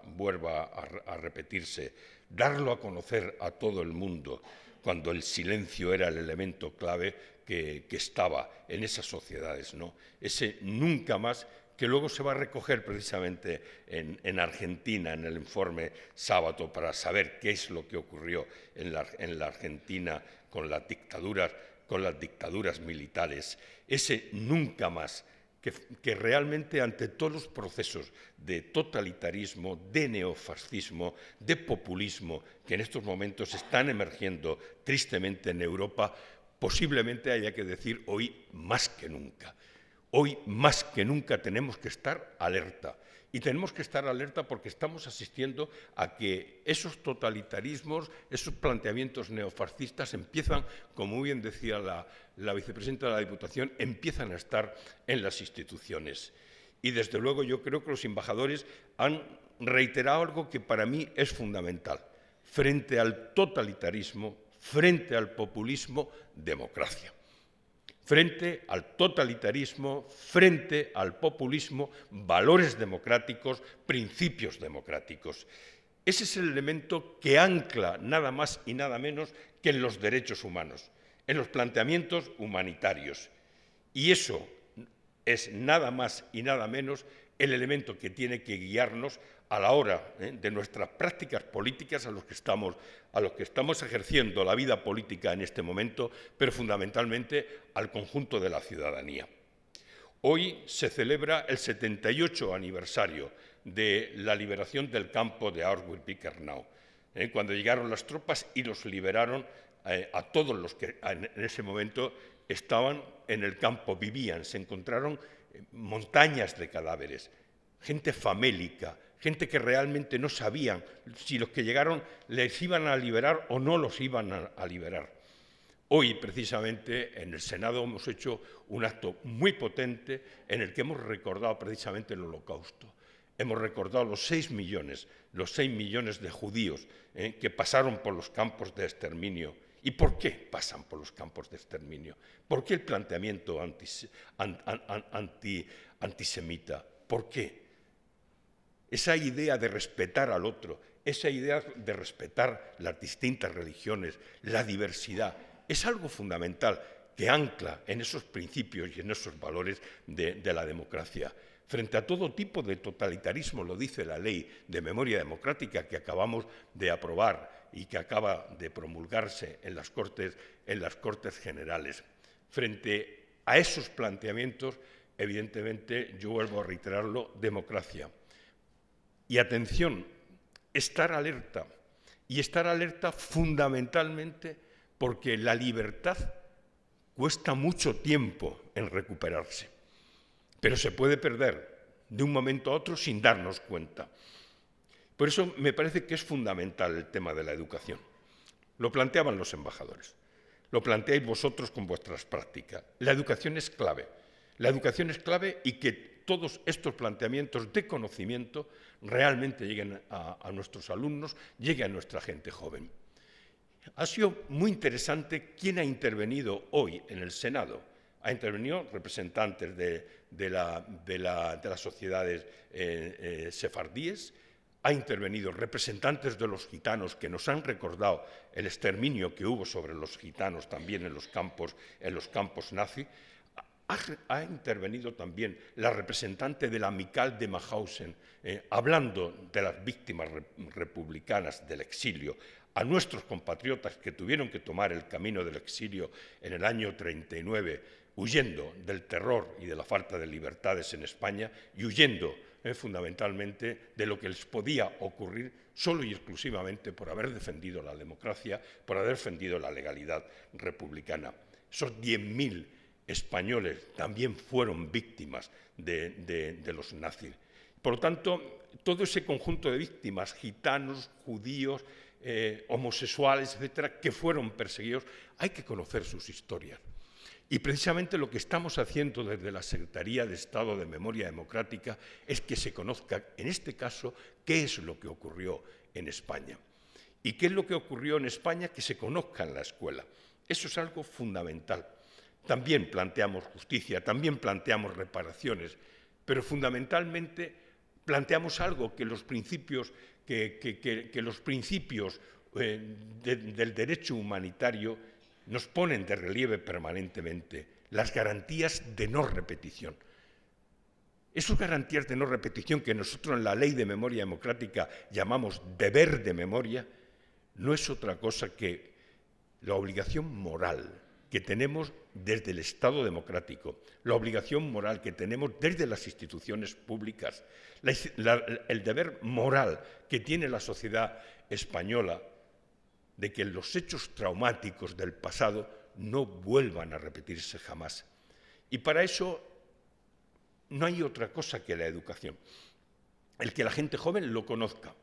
a repetirse, darlo a conocer a todo el mundo, cuando el silencio era el elemento clave que estaba en esas sociedades, ¿no? Ese nunca más que luego se va a recoger precisamente en Argentina, en el informe Sábato, para saber qué es lo que ocurrió en la Argentina con las dictaduras militares. Ese nunca más, que realmente ante todos los procesos de totalitarismo, de neofascismo, de populismo, que en estos momentos están emergiendo tristemente en Europa, posiblemente haya que decir hoy más que nunca. Hoy más que nunca tenemos que estar alerta. Y tenemos que estar alerta porque estamos asistiendo a que esos totalitarismos, esos planteamientos neofascistas empiezan, como bien decía la vicepresidenta de la Diputación, empiezan a estar en las instituciones. Y desde luego yo creo que los embajadores han reiterado algo que para mí es fundamental. Frente al totalitarismo, frente al populismo, democracia. Frente al totalitarismo, frente al populismo, valores democráticos, principios democráticos. Ese es el elemento que ancla nada más y nada menos que en los derechos humanos, en los planteamientos humanitarios. Y eso es nada más y nada menos el elemento que tiene que guiarnos a la hora de nuestras prácticas políticas a los que estamos ejerciendo la vida política en este momento, pero fundamentalmente al conjunto de la ciudadanía. Hoy se celebra el 78 aniversario de la liberación del campo de Auschwitz-Birkenau, cuando llegaron las tropas y los liberaron a todos los que en ese momento estaban en el campo, vivían, se encontraron montañas de cadáveres, gente famélica, gente que realmente no sabían si los que llegaron les iban a liberar o no los iban a liberar. Hoy, precisamente, en el Senado hemos hecho un acto muy potente en el que hemos recordado precisamente el Holocausto. Hemos recordado los 6 millones de judíos que pasaron por los campos de exterminio. ¿Y por qué pasan por los campos de exterminio? ¿Por qué el planteamiento antisemita? ¿Por qué? Esa idea de respetar al otro, esa idea de respetar las distintas religiones, la diversidad, es algo fundamental que ancla en esos principios y en esos valores de la democracia. frente a todo tipo de totalitarismo, lo dice la Ley de Memoria Democrática que acabamos de aprobar y que acaba de promulgarse en las Cortes Generales. Frente a esos planteamientos, evidentemente, yo vuelvo a reiterarlo, democracia. Y atención, estar alerta. Y estar alerta fundamentalmente porque la libertad cuesta mucho tiempo en recuperarse, pero se puede perder de un momento a otro sin darnos cuenta. Por eso me parece que es fundamental el tema de la educación. Lo planteaban los embajadores, lo planteáis vosotros con vuestras prácticas. La educación es clave. La educación es clave y que todos estos planteamientos de conocimiento realmente lleguen a nuestros alumnos, lleguen a nuestra gente joven. Ha sido muy interesante quién ha intervenido hoy en el Senado. Ha intervenido representantes de las sociedades sefardíes, ha intervenido representantes de los gitanos que nos han recordado el exterminio que hubo sobre los gitanos también en los campos nazis. Ha intervenido también la representante de la Amical de Mauthausen, hablando de las víctimas republicanas del exilio, a nuestros compatriotas que tuvieron que tomar el camino del exilio en el año 39, huyendo del terror y de la falta de libertades en España y huyendo fundamentalmente de lo que les podía ocurrir solo y exclusivamente por haber defendido la democracia, por haber defendido la legalidad republicana. Esos 10.000 españoles también fueron víctimas de los nazis. Por lo tanto, todo ese conjunto de víctimas, gitanos, judíos, homosexuales, etcétera, que fueron perseguidos, hay que conocer sus historias. Y precisamente lo que estamos haciendo desde la Secretaría de Estado de Memoria Democrática es que se conozca, en este caso, qué es lo que ocurrió en España. ¿Y qué es lo que ocurrió en España? Que se conozca en la escuela. Eso es algo fundamental. También planteamos justicia, también planteamos reparaciones, pero fundamentalmente planteamos algo que los principios, del derecho humanitario nos ponen de relieve permanentemente, las garantías de no repetición. Esas garantías de no repetición que nosotros en la Ley de Memoria Democrática llamamos deber de memoria, no es otra cosa que la obligación moral que tenemos desde el Estado democrático, la obligación moral que tenemos desde las instituciones públicas, el deber moral que tiene la sociedad española de que los hechos traumáticos del pasado no vuelvan a repetirse jamás. Y para eso no hay otra cosa que la educación, el que la gente joven lo conozca.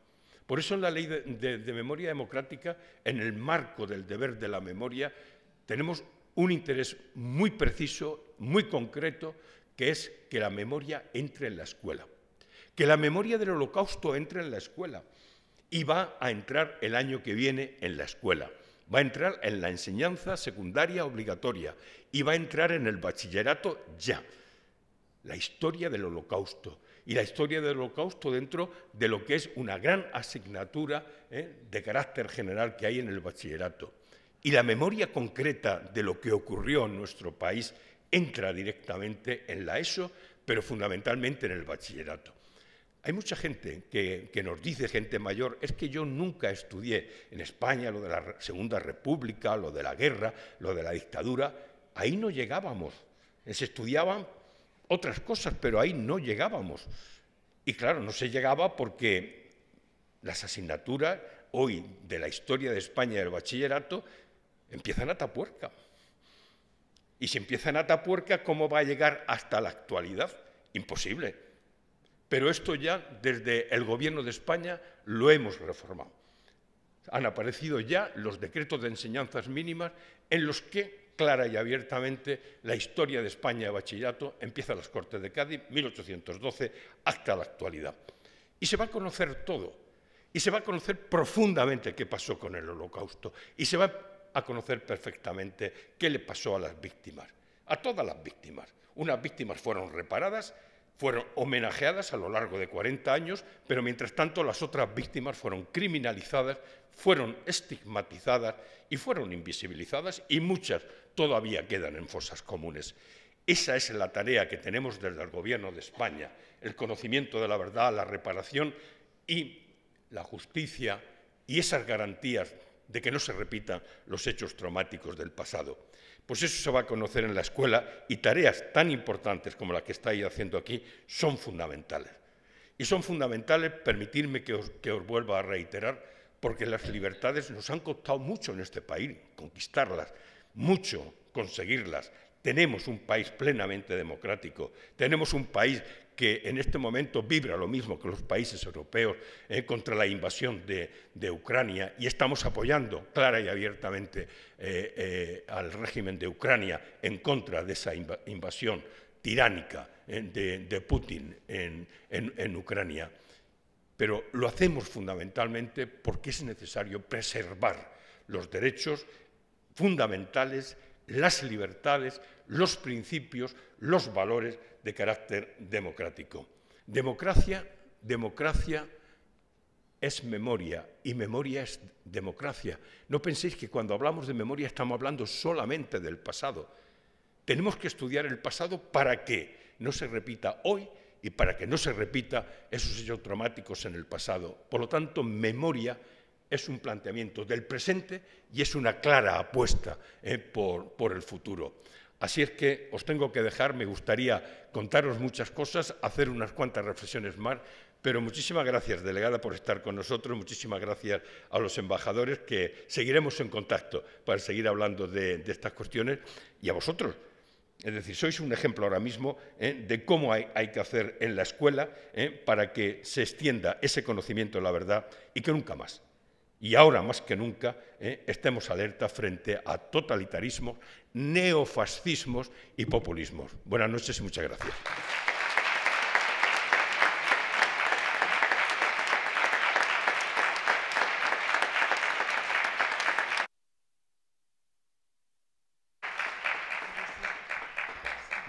Por eso en la Ley de Memoria Democrática, en el marco del deber de la memoria, tenemos un interés muy preciso, muy concreto, que es que la memoria entre en la escuela, que la memoria del Holocausto entre en la escuela y va a entrar el año que viene en la escuela, va a entrar en la enseñanza secundaria obligatoria y va a entrar en el bachillerato ya. La historia del Holocausto y la historia del Holocausto dentro de lo que es una gran asignatura de carácter general que hay en el bachillerato. Y la memoria concreta de lo que ocurrió en nuestro país entra directamente en la ESO, pero fundamentalmente en el bachillerato. Hay mucha gente que nos dice, gente mayor, es que yo nunca estudié en España lo de la Segunda República, lo de la guerra, lo de la dictadura. Ahí no llegábamos. Se estudiaban otras cosas, pero ahí no llegábamos. Y claro, no se llegaba porque las asignaturas hoy de la historia de España y del bachillerato empiezan a tapuerca. Y si empiezan a tapuerca, ¿cómo va a llegar hasta la actualidad? Imposible. Pero esto ya, desde el Gobierno de España, lo hemos reformado. Han aparecido ya los decretos de enseñanzas mínimas en los que, clara y abiertamente, la historia de España de bachillerato empieza a las Cortes de Cádiz, 1812, hasta la actualidad. Y se va a conocer todo. Y se va a conocer profundamente qué pasó con el Holocausto. Y se va a conocer perfectamente qué le pasó a las víctimas, a todas las víctimas. Unas víctimas fueron reparadas, fueron homenajeadas a lo largo de 40 años, pero mientras tanto las otras víctimas fueron criminalizadas, fueron estigmatizadas y fueron invisibilizadas y muchas todavía quedan en fosas comunes. Esa es la tarea que tenemos desde el Gobierno de España, el conocimiento de la verdad, la reparación y la justicia y esas garantías de que no se repitan los hechos traumáticos del pasado. Pues eso se va a conocer en la escuela y tareas tan importantes como la que estáis haciendo aquí son fundamentales. Y son fundamentales, permitidme que os vuelva a reiterar, porque las libertades nos han costado mucho en este país, conquistarlas, mucho conseguirlas. Tenemos un país plenamente democrático, tenemos un país que en este momento vibra lo mismo que los países europeos contra la invasión de Ucrania y estamos apoyando clara y abiertamente al régimen de Ucrania en contra de esa invasión tiránica de Putin en Ucrania. Pero lo hacemos fundamentalmente porque es necesario preservar los derechos fundamentales, las libertades, los principios, los valores de carácter democrático. Democracia es memoria y memoria es democracia. No penséis que cuando hablamos de memoria estamos hablando solamente del pasado. Tenemos que estudiar el pasado para que no se repita hoy y para que no se repita esos hechos traumáticos en el pasado. Por lo tanto, memoria es un planteamiento del presente y es una clara apuesta por el futuro. Así es que os tengo que dejar, me gustaría contaros muchas cosas, hacer unas cuantas reflexiones más, pero muchísimas gracias, delegada, por estar con nosotros, muchísimas gracias a los embajadores, que seguiremos en contacto para seguir hablando de estas cuestiones, y a vosotros. Es decir, sois un ejemplo ahora mismo de cómo hay que hacer en la escuela para que se extienda ese conocimiento de la verdad y que nunca más. Y ahora más que nunca estemos alerta frente a totalitarismos, neofascismos y populismos. Buenas noches y muchas gracias.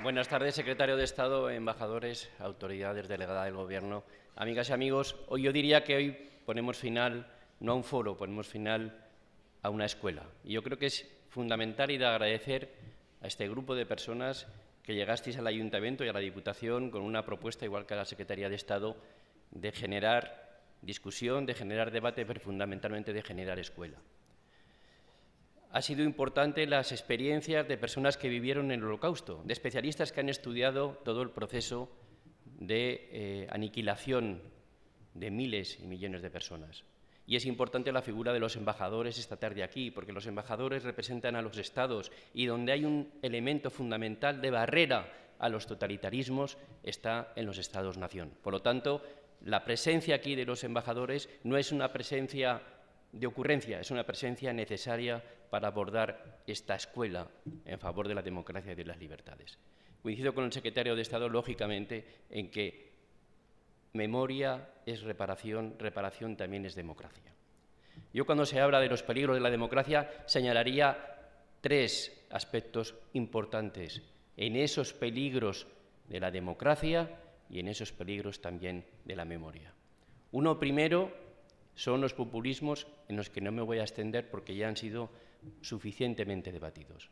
Buenas tardes, secretario de Estado, embajadores, autoridades, delegada del Gobierno, amigas y amigos. Hoy yo diría que hoy ponemos final no a un foro, ponemos final a una escuela. Y yo creo que es fundamental y de agradecer a este grupo de personas que llegasteis al Ayuntamiento y a la Diputación con una propuesta, igual que a la Secretaría de Estado, de generar discusión, de generar debate, pero fundamentalmente de generar escuela. Ha sido importante las experiencias de personas que vivieron en el Holocausto, de especialistas que han estudiado todo el proceso de aniquilación de miles y millones de personas. Y es importante la figura de los embajadores esta tarde aquí, porque los embajadores representan a los Estados y donde hay un elemento fundamental de barrera a los totalitarismos está en los Estados-nación. Por lo tanto, la presencia aquí de los embajadores no es una presencia de ocurrencia, es una presencia necesaria para abordar esta escuela en favor de la democracia y de las libertades. Coincido con el secretario de Estado, lógicamente, en que memoria es reparación, reparación también es democracia. Yo, cuando se habla de los peligros de la democracia, señalaría tres aspectos importantes en esos peligros de la democracia y en esos peligros también de la memoria. Uno primero son los populismos, en los que no me voy a extender porque ya han sido suficientemente debatidos.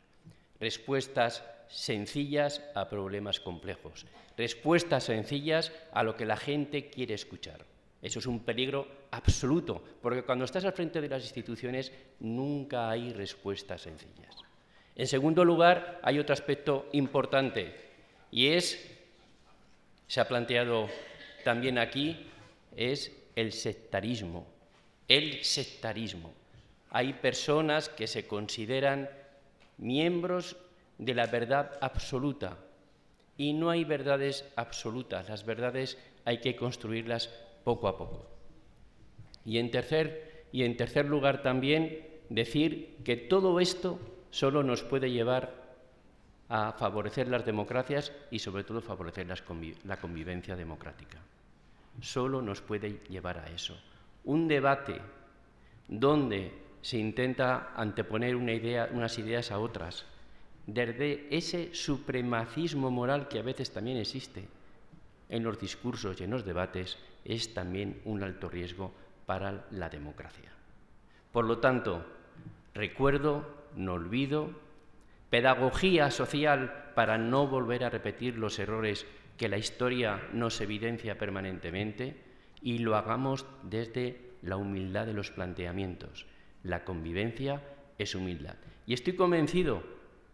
Respuestas sencillas a problemas complejos, respuestas sencillas a lo que la gente quiere escuchar. Eso es un peligro absoluto, porque cuando estás al frente de las instituciones nunca hay respuestas sencillas. En segundo lugar, hay otro aspecto importante y se ha planteado también aquí, es el sectarismo. El sectarismo. Hay personas que se consideran miembros de la verdad absoluta y no hay verdades absolutas. Las verdades hay que construirlas poco a poco. Y en tercer lugar también decir que todo esto solo nos puede llevar a favorecer las democracias y sobre todo favorecer la convivencia democrática. Solo nos puede llevar a eso. Un debate donde se intenta anteponer unas ideas a otras, desde ese supremacismo moral que a veces también existe en los discursos y en los debates, es también un alto riesgo para la democracia. Por lo tanto, recuerdo, no olvido, pedagogía social para no volver a repetir los errores que la historia nos evidencia permanentemente, y lo hagamos desde la humildad de los planteamientos. La convivencia es humildad. Y estoy convencido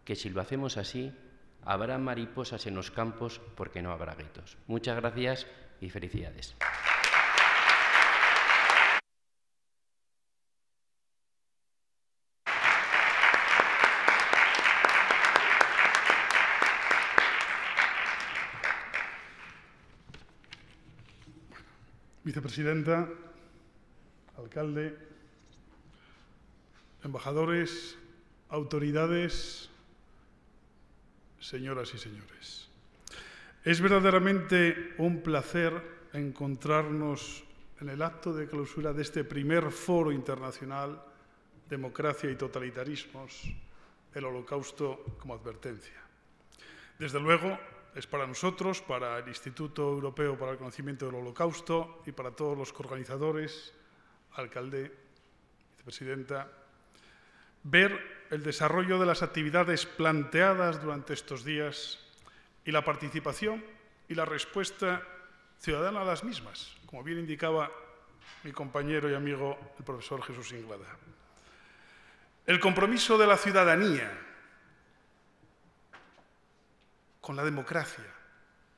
que si lo hacemos así, habrá mariposas en los campos porque no habrá guetos. Muchas gracias y felicidades.
Vicepresidenta, alcalde, embajadores, autoridades, señoras y señores. Es verdaderamente un placer encontrarnos en el acto de clausura de este primer foro internacional Democracia y Totalitarismos, el Holocausto como advertencia. Desde luego, es para nosotros, para el Instituto Europeo para el Conocimiento del Holocausto y para todos los organizadores, alcalde, vicepresidenta, ver el desarrollo de las actividades planteadas durante estos días y la participación y la respuesta ciudadana a las mismas, como bien indicaba mi compañero y amigo, el profesor Jesús Inglada. El compromiso de la ciudadanía con la democracia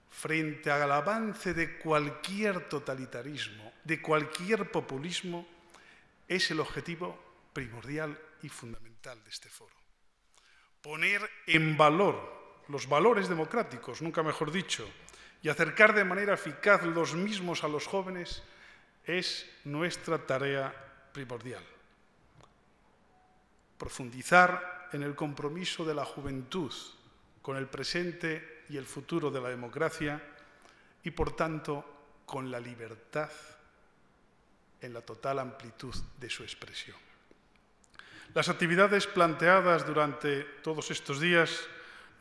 frente al avance de cualquier totalitarismo, de cualquier populismo, es el objetivo primordial y fundamental de este foro. Poner en valor los valores democráticos, nunca mejor dicho, y acercar de manera eficaz los mismos a los jóvenes es nuestra tarea primordial. Profundizar en el compromiso de la juventud con el presente y el futuro de la democracia y, por tanto, con la libertad en la total amplitud de su expresión. Las actividades planteadas durante todos estos días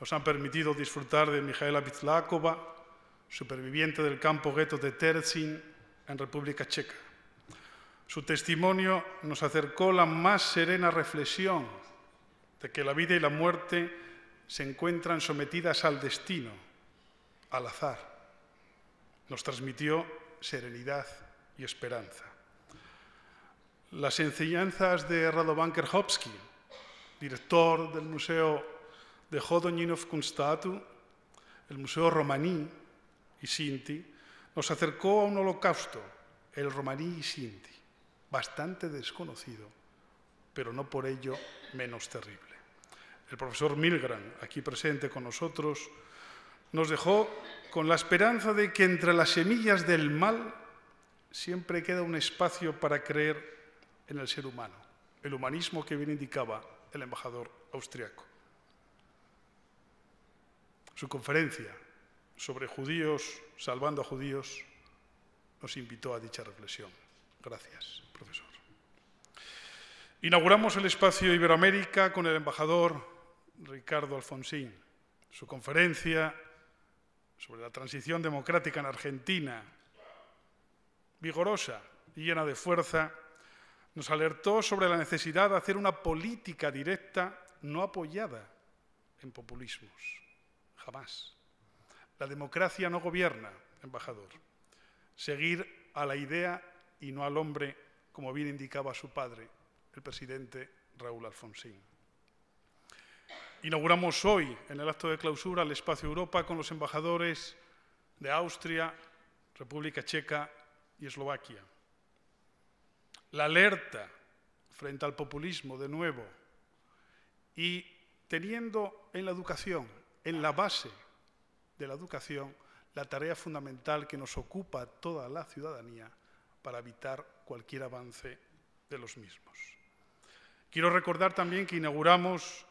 nos han permitido disfrutar de Michaela Vizlakova, superviviente del campo gueto de Terezín en República Checa. Su testimonio nos acercó la más serena reflexión de que la vida y la muerte se encuentran sometidas al destino, al azar. Nos transmitió serenidad y esperanza. Las enseñanzas de Radovan Kerchowski, director del Museo de Hodonínov Kunstatu, el Museo Romaní y Sinti, nos acercó a un holocausto, el romaní y sinti, bastante desconocido, pero no por ello menos terrible. El profesor Milgram, aquí presente con nosotros, nos dejó con la esperanza de que entre las semillas del mal siempre queda un espacio para creer en el ser humano, el humanismo que bien indicaba el embajador austriaco. Su conferencia sobre judíos salvando a judíos nos invitó a dicha reflexión. Gracias, profesor. Inauguramos el espacio Iberoamérica con el embajador Ricardo Alfonsín. Su conferencia sobre la transición democrática en Argentina, vigorosa y llena de fuerza, nos alertó sobre la necesidad de hacer una política directa no apoyada en populismos. Jamás. La democracia no gobierna, embajador. Seguir a la idea y no al hombre, como bien indicaba su padre, el presidente Raúl Alfonsín. Inauguramos hoy, en el acto de clausura, el Espacio Europa con los embajadores de Austria, República Checa y Eslovaquia. La alerta frente al populismo, de nuevo, y teniendo en la educación, en la base de la educación, la tarea fundamental que nos ocupa a toda la ciudadanía para evitar cualquier avance de los mismos. Quiero recordar también que inauguramos,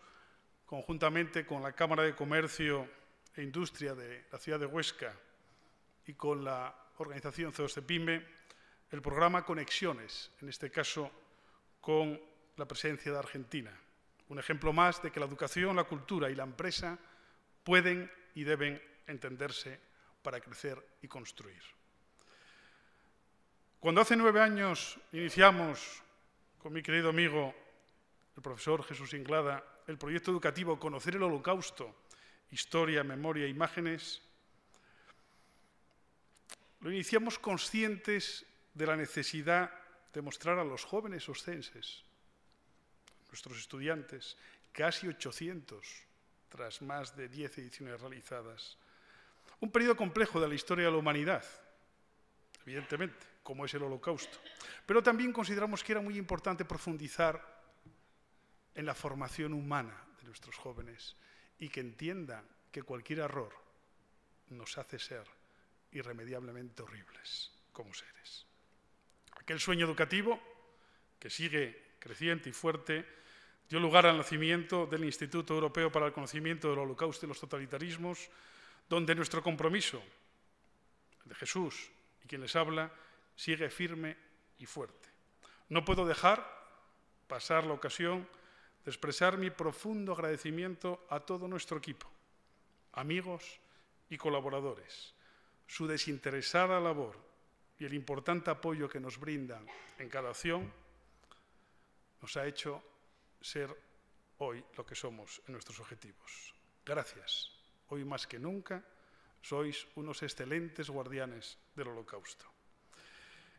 conjuntamente con la Cámara de Comercio e Industria de la ciudad de Huesca y con la organización CEOSEPYME, el programa Conexiones, en este caso con la presencia de Argentina. Un ejemplo más de que la educación, la cultura y la empresa pueden y deben entenderse para crecer y construir. Cuando hace 9 años iniciamos con mi querido amigo, el profesor Jesús Inglada, el proyecto educativo Conocer el Holocausto, Historia, Memoria e Imágenes, lo iniciamos conscientes de la necesidad de mostrar a los jóvenes oscenses, nuestros estudiantes, casi 800, tras más de 10 ediciones realizadas, un periodo complejo de la historia de la humanidad, evidentemente, como es el Holocausto, pero también consideramos que era muy importante profundizar en la formación humana de nuestros jóvenes y que entiendan que cualquier error nos hace ser irremediablemente horribles como seres. Aquel sueño educativo, que sigue creciente y fuerte, dio lugar al nacimiento del Instituto Europeo para el Conocimiento del Holocausto y los Totalitarismos, donde nuestro compromiso, el de Jesús y quien les habla, sigue firme y fuerte. No puedo dejar pasar la ocasión de expresar mi profundo agradecimiento a todo nuestro equipo, amigos y colaboradores. Su desinteresada labor y el importante apoyo que nos brindan en cada acción nos ha hecho ser hoy lo que somos en nuestros objetivos. Gracias. Hoy más que nunca sois unos excelentes guardianes del Holocausto.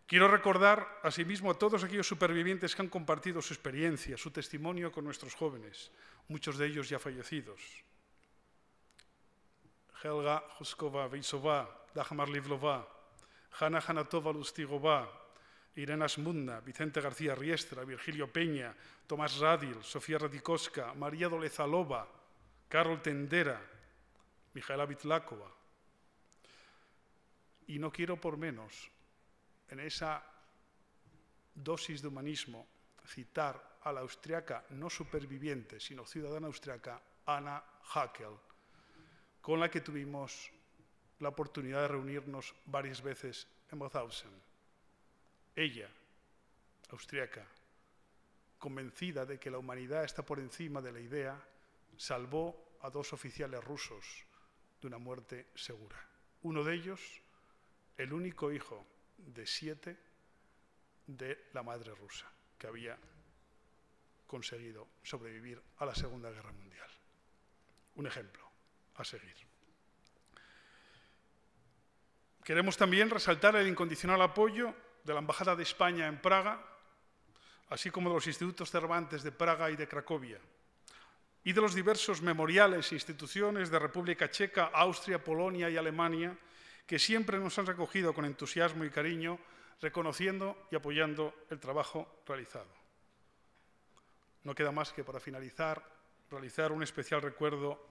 Quiero recordar asimismo a todos aquellos supervivientes que han compartido su experiencia, su testimonio con nuestros jóvenes, muchos de ellos ya fallecidos. Helga Huskova-Veisova, Dagmar Livlova, Hanna Hanatova Lustigova, Irena Smundna, Vicente García Riestra, Virgilio Peña, Tomás Radil, Sofía Radikowska, María Dolezalova, Karol Tendera, Mijaela Vitlakova. Y no quiero por menos, en esa dosis de humanismo, citar a la austriaca no superviviente, sino ciudadana austriaca, Anna Haeckel, con la que tuvimos la oportunidad de reunirnos varias veces en Mauthausen. Ella, austriaca, convencida de que la humanidad está por encima de la idea, salvó a 2 oficiales rusos de una muerte segura. Uno de ellos, el único hijo de 7 de la madre rusa, que había conseguido sobrevivir a la Segunda Guerra Mundial. Un ejemplo a seguir. Queremos también resaltar el incondicional apoyo de la Embajada de España en Praga, así como de los institutos Cervantes de Praga y de Cracovia, y de los diversos memoriales e instituciones de República Checa, Austria, Polonia y Alemania, que siempre nos han recogido con entusiasmo y cariño, reconociendo y apoyando el trabajo realizado. No queda más que, para finalizar, realizar un especial recuerdo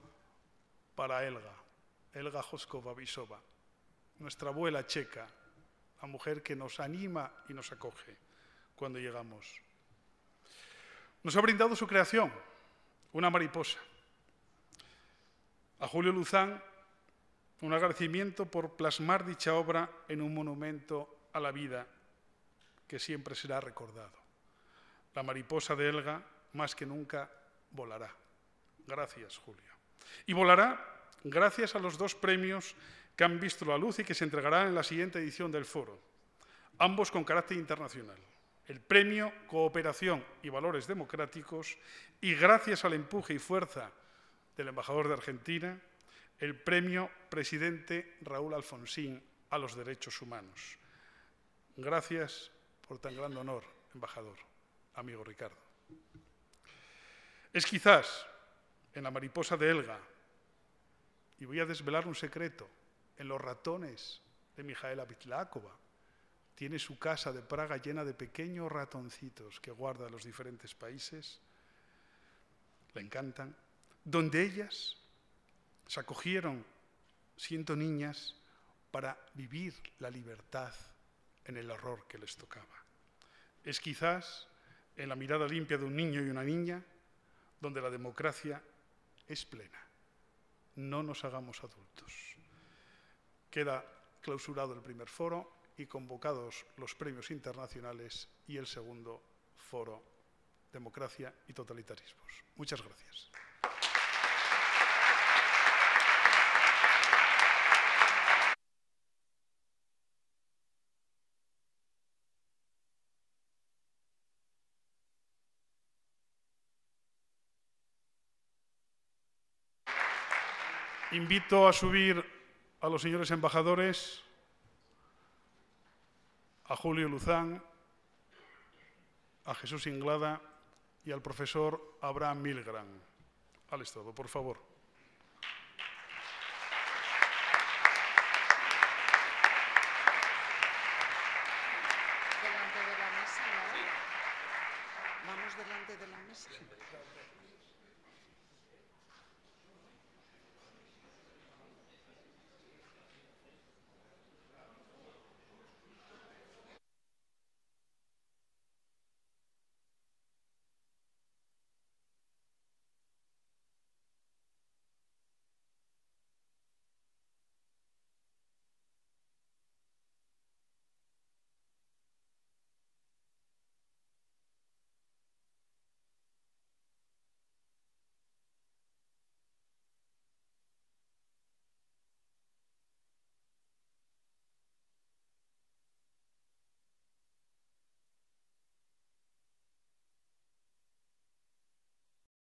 para Helga Huskova-Veisova, nuestra abuela checa, la mujer que nos anima y nos acoge cuando llegamos. Nos ha brindado su creación, una mariposa. A Julio Luzán, un agradecimiento por plasmar dicha obra en un monumento a la vida que siempre será recordado. La mariposa de Helga, más que nunca, volará. Gracias, Julio. Y volará gracias a los 2 premios que han visto la luz y que se entregarán en la siguiente edición del foro, ambos con carácter internacional. El premio Cooperación y Valores Democráticos y, gracias al empuje y fuerza del embajador de Argentina, el premio Presidente Raúl Alfonsín a los Derechos Humanos. Gracias por tan gran honor, embajador, amigo Ricardo. Es quizás en la mariposa de Helga, y voy a desvelar un secreto, en los ratones de Mijaela Vitlakova. Tiene su casa de Praga llena de pequeños ratoncitos que guarda de los diferentes países. Le encantan. Donde ellas se acogieron, siendo niñas, para vivir la libertad en el horror que les tocaba. Es quizás en la mirada limpia de un niño y una niña donde la democracia es plena. No nos hagamos adultos. Queda clausurado el primer foro y convocados los premios internacionales y el segundo foro Democracia y Totalitarismos. Muchas gracias. Invito a subir a los señores embajadores, a Julio Luzán, a Jesús Inglada y al profesor Abraham Milgram al estrado, por favor.
Delante de la mesa, ¿no? Vamos delante de la mesa.